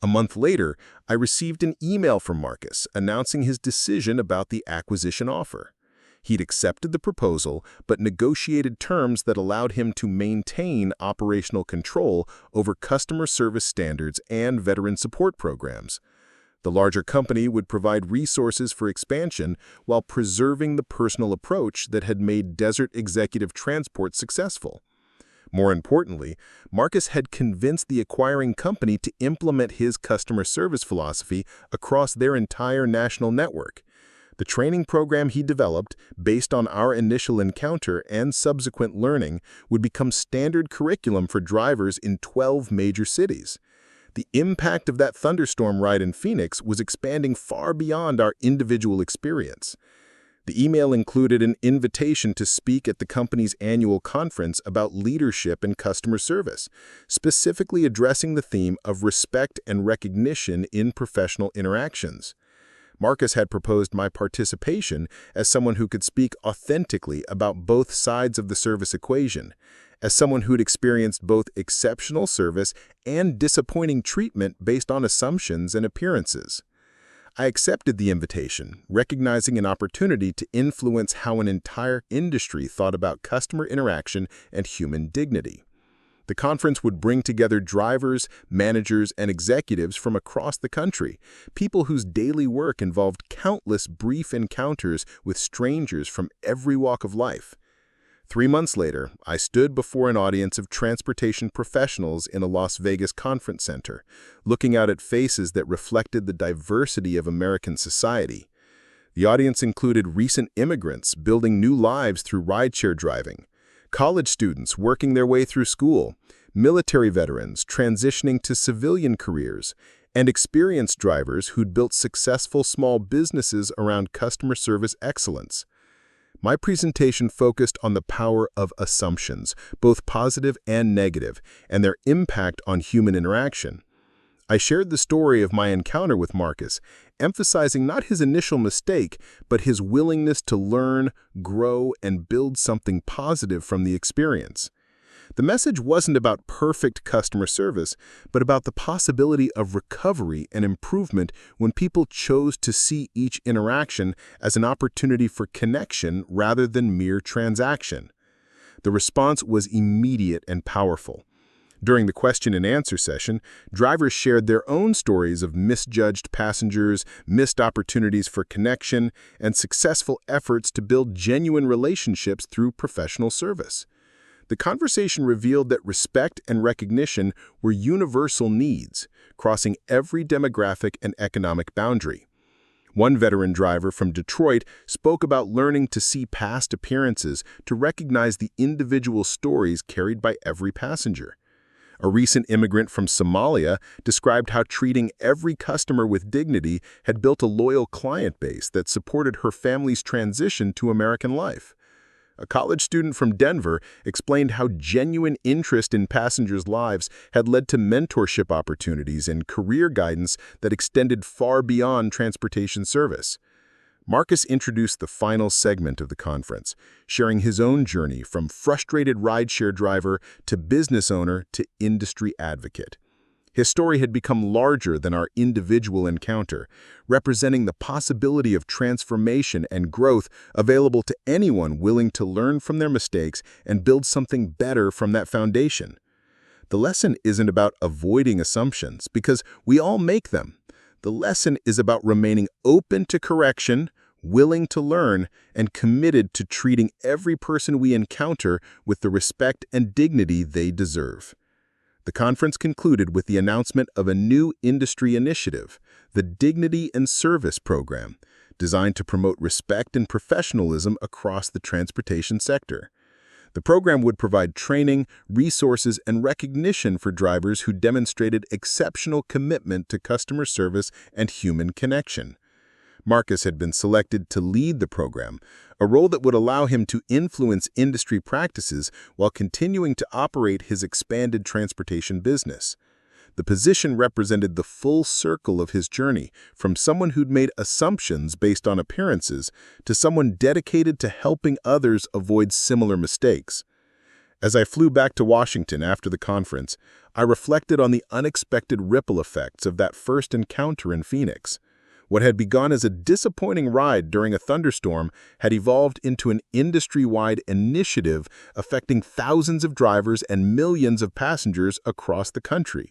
A month later, I received an email from Marcus announcing his decision about the acquisition offer. He'd accepted the proposal, but negotiated terms that allowed him to maintain operational control over customer service standards and veteran support programs. The larger company would provide resources for expansion while preserving the personal approach that had made Desert Executive Transport successful. More importantly, Marcus had convinced the acquiring company to implement his customer service philosophy across their entire national network. The training program he developed, based on our initial encounter and subsequent learning, would become standard curriculum for drivers in 12 major cities. The impact of that thunderstorm ride in Phoenix was expanding far beyond our individual experience. The email included an invitation to speak at the company's annual conference about leadership and customer service, specifically addressing the theme of respect and recognition in professional interactions. Marcus had proposed my participation as someone who could speak authentically about both sides of the service equation, as someone who'd experienced both exceptional service and disappointing treatment based on assumptions and appearances. I accepted the invitation, recognizing an opportunity to influence how an entire industry thought about customer interaction and human dignity. The conference would bring together drivers, managers, and executives from across the country, people whose daily work involved countless brief encounters with strangers from every walk of life. 3 months later, I stood before an audience of transportation professionals in a Las Vegas conference center, looking out at faces that reflected the diversity of American society. The audience included recent immigrants building new lives through rideshare driving, college students working their way through school, military veterans transitioning to civilian careers, and experienced drivers who'd built successful small businesses around customer service excellence. My presentation focused on the power of assumptions, both positive and negative, and their impact on human interaction. I shared the story of my encounter with Marcus, emphasizing not his initial mistake, but his willingness to learn, grow, and build something positive from the experience. The message wasn't about perfect customer service, but about the possibility of recovery and improvement when people chose to see each interaction as an opportunity for connection rather than mere transaction. The response was immediate and powerful. During the question and answer session, drivers shared their own stories of misjudged passengers, missed opportunities for connection, and successful efforts to build genuine relationships through professional service. The conversation revealed that respect and recognition were universal needs, crossing every demographic and economic boundary. One veteran driver from Detroit spoke about learning to see past appearances to recognize the individual stories carried by every passenger. A recent immigrant from Somalia described how treating every customer with dignity had built a loyal client base that supported her family's transition to American life. A college student from Denver explained how genuine interest in passengers' lives had led to mentorship opportunities and career guidance that extended far beyond transportation service. Marcus introduced the final segment of the conference, sharing his own journey from frustrated rideshare driver to business owner to industry advocate. His story had become larger than our individual encounter, representing the possibility of transformation and growth available to anyone willing to learn from their mistakes and build something better from that foundation. The lesson isn't about avoiding assumptions, because we all make them. The lesson is about remaining open to correction, willing to learn, and committed to treating every person we encounter with the respect and dignity they deserve. The conference concluded with the announcement of a new industry initiative, the Dignity and Service Program, designed to promote respect and professionalism across the transportation sector. The program would provide training, resources, and recognition for drivers who demonstrated exceptional commitment to customer service and human connection. Marcus had been selected to lead the program, a role that would allow him to influence industry practices while continuing to operate his expanded transportation business. The position represented the full circle of his journey, from someone who'd made assumptions based on appearances to someone dedicated to helping others avoid similar mistakes. As I flew back to Washington after the conference, I reflected on the unexpected ripple effects of that first encounter in Phoenix. What had begun as a disappointing ride during a thunderstorm had evolved into an industry-wide initiative affecting thousands of drivers and millions of passengers across the country.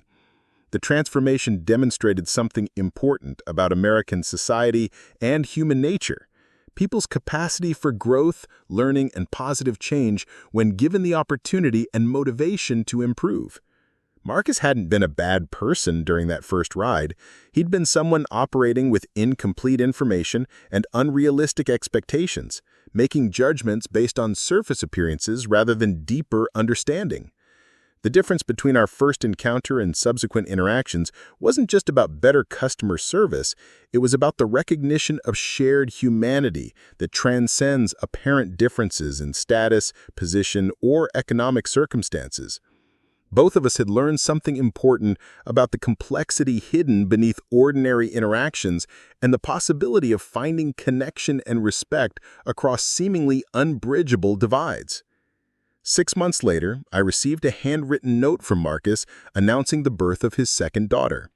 The transformation demonstrated something important about American society and human nature: people's capacity for growth, learning, and positive change when given the opportunity and motivation to improve. Marcus hadn't been a bad person during that first ride. He'd been someone operating with incomplete information and unrealistic expectations, making judgments based on surface appearances rather than deeper understanding. The difference between our first encounter and subsequent interactions wasn't just about better customer service, it was about the recognition of shared humanity that transcends apparent differences in status, position, or economic circumstances. Both of us had learned something important about the complexity hidden beneath ordinary interactions and the possibility of finding connection and respect across seemingly unbridgeable divides. 6 months later, I received a handwritten note from Marcus announcing the birth of his second daughter.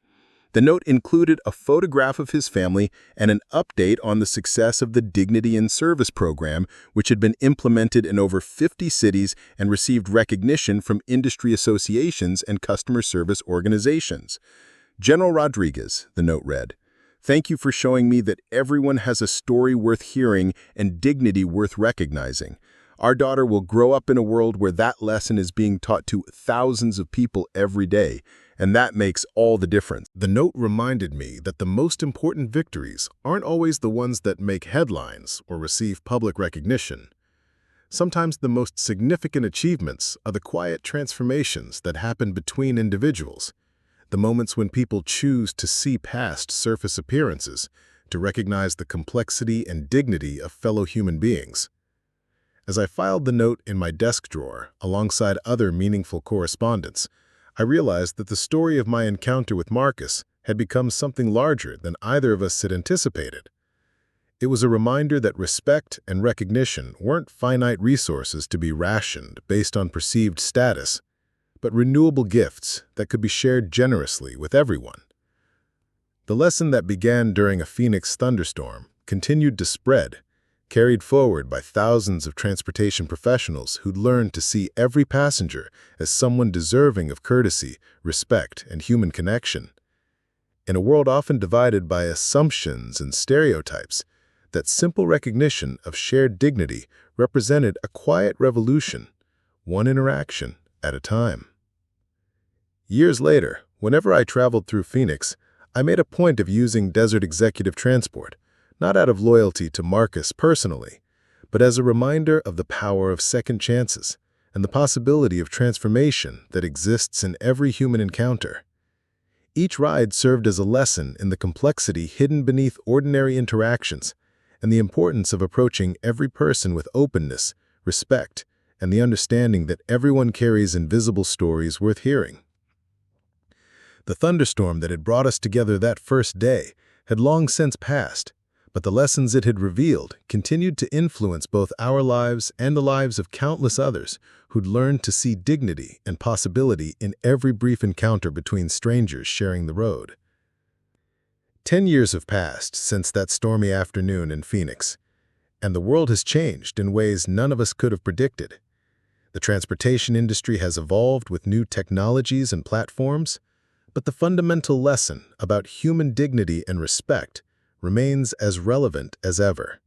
The note included a photograph of his family and an update on the success of the Dignity and Service Program, which had been implemented in over 50 cities and received recognition from industry associations and customer service organizations. General Rodriguez, the note read, "Thank you for showing me that everyone has a story worth hearing and dignity worth recognizing. Our daughter will grow up in a world where that lesson is being taught to thousands of people every day, and that makes all the difference.
The note reminded me that the most important victories aren't always the ones that make headlines or receive public recognition. Sometimes the most significant achievements are the quiet transformations that happen between individuals, the moments when people choose to see past surface appearances, to recognize the complexity and dignity of fellow human beings. As I filed the note in my desk drawer alongside other meaningful correspondence, I realized that the story of my encounter with Marcus had become something larger than either of us had anticipated. It was a reminder that respect and recognition weren't finite resources to be rationed based on perceived status, but renewable gifts that could be shared generously with everyone. The lesson that began during a Phoenix thunderstorm continued to spread, carried forward by thousands of transportation professionals who'd learned to see every passenger as someone deserving of courtesy, respect, and human connection. In a world often divided by assumptions and stereotypes, that simple recognition of shared dignity represented a quiet revolution, one interaction at a time. Years later, whenever I traveled through Phoenix, I made a point of using Desert Executive Transport, not out of loyalty to Marcus personally, but as a reminder of the power of second chances and the possibility of transformation that exists in every human encounter. Each ride served as a lesson in the complexity hidden beneath ordinary interactions and the importance of approaching every person with openness, respect, and the understanding that everyone carries invisible stories worth hearing. The thunderstorm that had brought us together that first day had long since passed, but the lessons it had revealed continued to influence both our lives and the lives of countless others who'd learned to see dignity and possibility in every brief encounter between strangers sharing the road. 10 years have passed since that stormy afternoon in Phoenix, and the world has changed in ways none of us could have predicted. The transportation industry has evolved with new technologies and platforms, but the fundamental lesson about human dignity and respect remains as relevant as ever.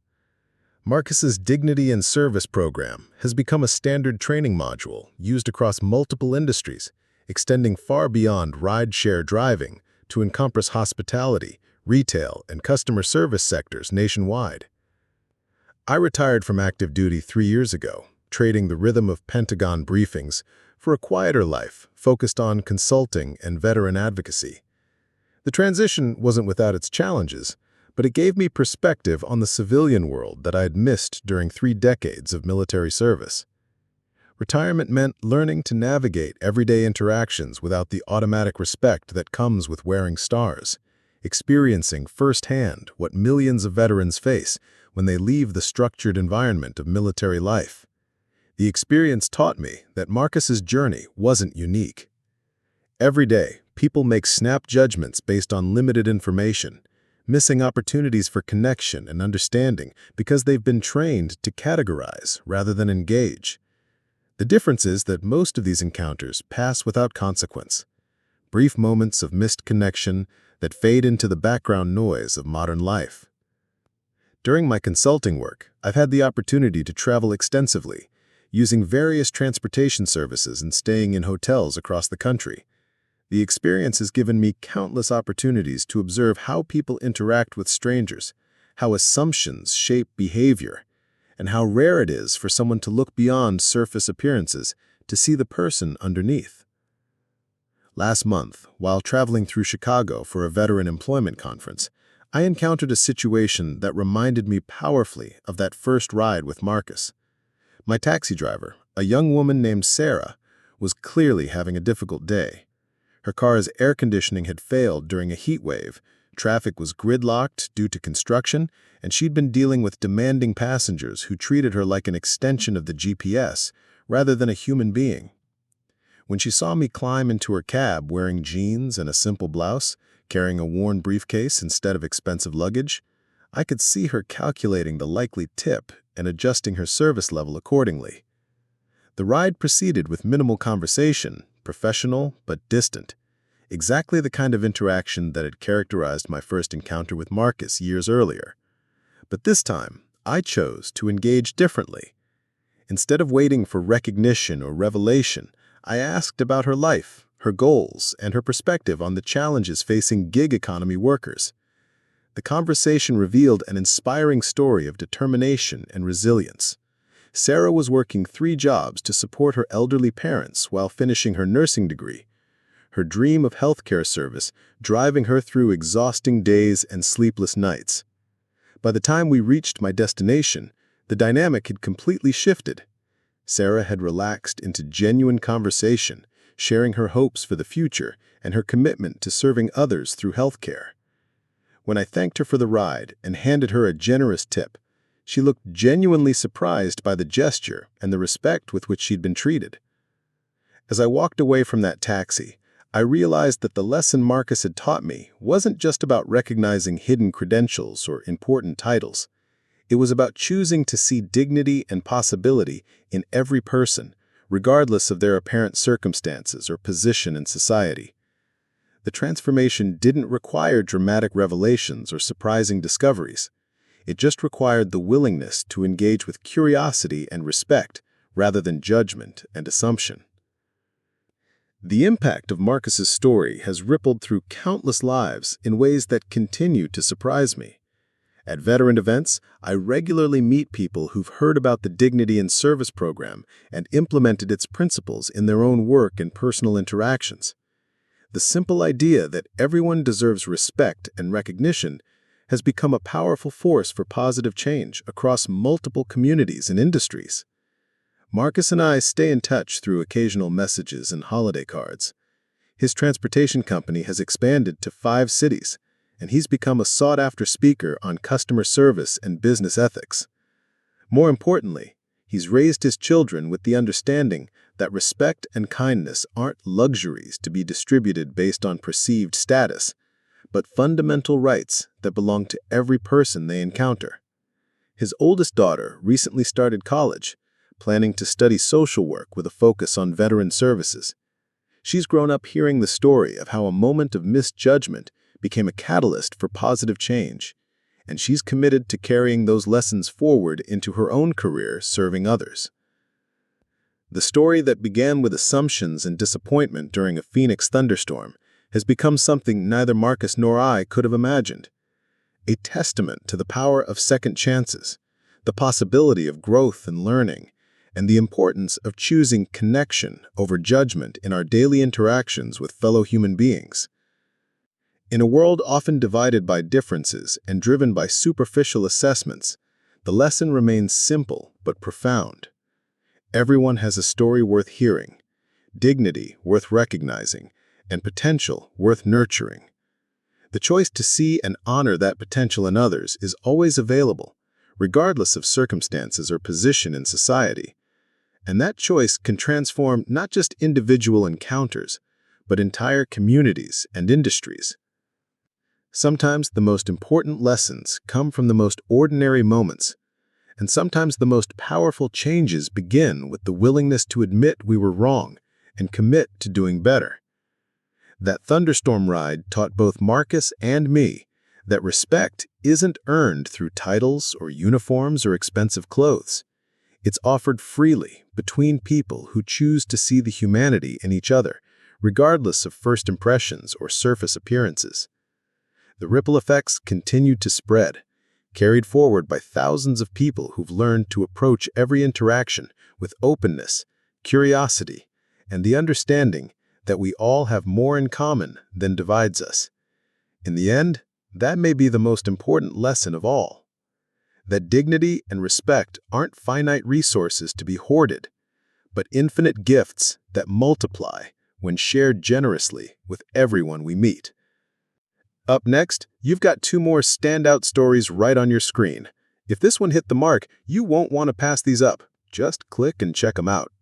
Marcus's Dignity and Service program has become a standard training module used across multiple industries, extending far beyond ride-share driving to encompass hospitality, retail, and customer service sectors nationwide. I retired from active duty 3 years ago, trading the rhythm of Pentagon briefings for a quieter life focused on consulting and veteran advocacy. The transition wasn't without its challenges, but it gave me perspective on the civilian world that I had missed during 3 decades of military service. Retirement meant learning to navigate everyday interactions without the automatic respect that comes with wearing stars, experiencing firsthand what millions of veterans face when they leave the structured environment of military life. The experience taught me that Marcus's journey wasn't unique. Every day, people make snap judgments based on limited information, missing opportunities for connection and understanding because they've been trained to categorize rather than engage. The difference is that most of these encounters pass without consequence, brief moments of missed connection that fade into the background noise of modern life. During my consulting work, I've had the opportunity to travel extensively, using various transportation services and staying in hotels across the country. The experience has given me countless opportunities to observe how people interact with strangers, how assumptions shape behavior, and how rare it is for someone to look beyond surface appearances to see the person underneath. Last month, while traveling through Chicago for a veteran employment conference, I encountered a situation that reminded me powerfully of that first ride with Marcus. My taxi driver, a young woman named Sarah, was clearly having a difficult day. Her car's air conditioning had failed during a heat wave, traffic was gridlocked due to construction, and she'd been dealing with demanding passengers who treated her like an extension of the GPS rather than a human being. When she saw me climb into her cab wearing jeans and a simple blouse, carrying a worn briefcase instead of expensive luggage, I could see her calculating the likely tip and adjusting her service level accordingly. The ride proceeded with minimal conversation, professional but distant, exactly the kind of interaction that had characterized my first encounter with Marcus years earlier. But this time, I chose to engage differently.
Instead of waiting for recognition or revelation, I asked about her life, her goals, and her perspective on the challenges facing gig economy workers. The conversation revealed an inspiring story of determination and resilience. Sarah was working 3 jobs to support her elderly parents while finishing her nursing degree. Her dream of healthcare service driving her through exhausting days and sleepless nights. By the time we reached my destination, the dynamic had completely shifted. Sarah had relaxed into genuine conversation, sharing her hopes for the future and her commitment to serving others through healthcare. When I thanked her for the ride and handed her a generous tip, she looked genuinely surprised by the gesture and the respect with which she'd been treated. As I walked away from that taxi, I realized that the lesson Marcus had taught me wasn't just about recognizing hidden credentials or important titles. It was about choosing to see dignity and possibility in every person, regardless of their apparent circumstances or position in society. The transformation didn't require dramatic revelations or surprising discoveries. It just required the willingness to engage with curiosity and respect rather than judgment and assumption. The impact of Marcus's story has rippled through countless lives in ways that continue to surprise me. At veteran events, I regularly meet people who've heard about the Dignity in Service program and implemented its principles in their own work and personal interactions. The simple idea that everyone deserves respect and recognition has become a powerful force for positive change across multiple communities and industries. Marcus and I stay in touch through occasional messages and holiday cards. His transportation company has expanded to 5 cities, and he's become a sought-after speaker on customer service and business ethics. More importantly, he's raised his children with the understanding that respect and kindness aren't luxuries to be distributed based on perceived status, but fundamental rights that belong to every person they encounter. His oldest daughter recently started college, planning to study social work with a focus on veteran services. She's grown up hearing the story of how a moment of misjudgment became a catalyst for positive change, and she's committed to carrying those lessons forward into her own career serving others. The story that began with assumptions and disappointment during a Phoenix thunderstorm has become something neither Marcus nor I could have imagined. A testament to the power of second chances, the possibility of growth and learning, and the importance of choosing connection over judgment in our daily interactions with fellow human beings. In a world often divided by differences and driven by superficial assessments, the lesson remains simple but profound. Everyone has a story worth hearing, dignity worth recognizing, and potential worth nurturing. The choice to see and honor that potential in others is always available, regardless of circumstances or position in society. And that choice can transform not just individual encounters, but entire communities and industries. Sometimes the most important lessons come from the most ordinary moments, and sometimes the most powerful changes begin with the willingness to admit we were wrong and commit to doing better. That thunderstorm ride taught both Marcus and me that respect isn't earned through titles or uniforms or expensive clothes. It's offered freely between people who choose to see the humanity in each other, regardless of first impressions or surface appearances. The ripple effects continue to spread, carried forward by thousands of people who've learned to approach every interaction with openness, curiosity, and the understanding that we all have more in common than divides us. In the end, that may be the most important lesson of all. That dignity and respect aren't finite resources to be hoarded, but infinite gifts that multiply when shared generously with everyone we meet. Up next, you've got 2 more standout stories right on your screen. If this one hit the mark, you won't want to pass these up. Just click and check them out.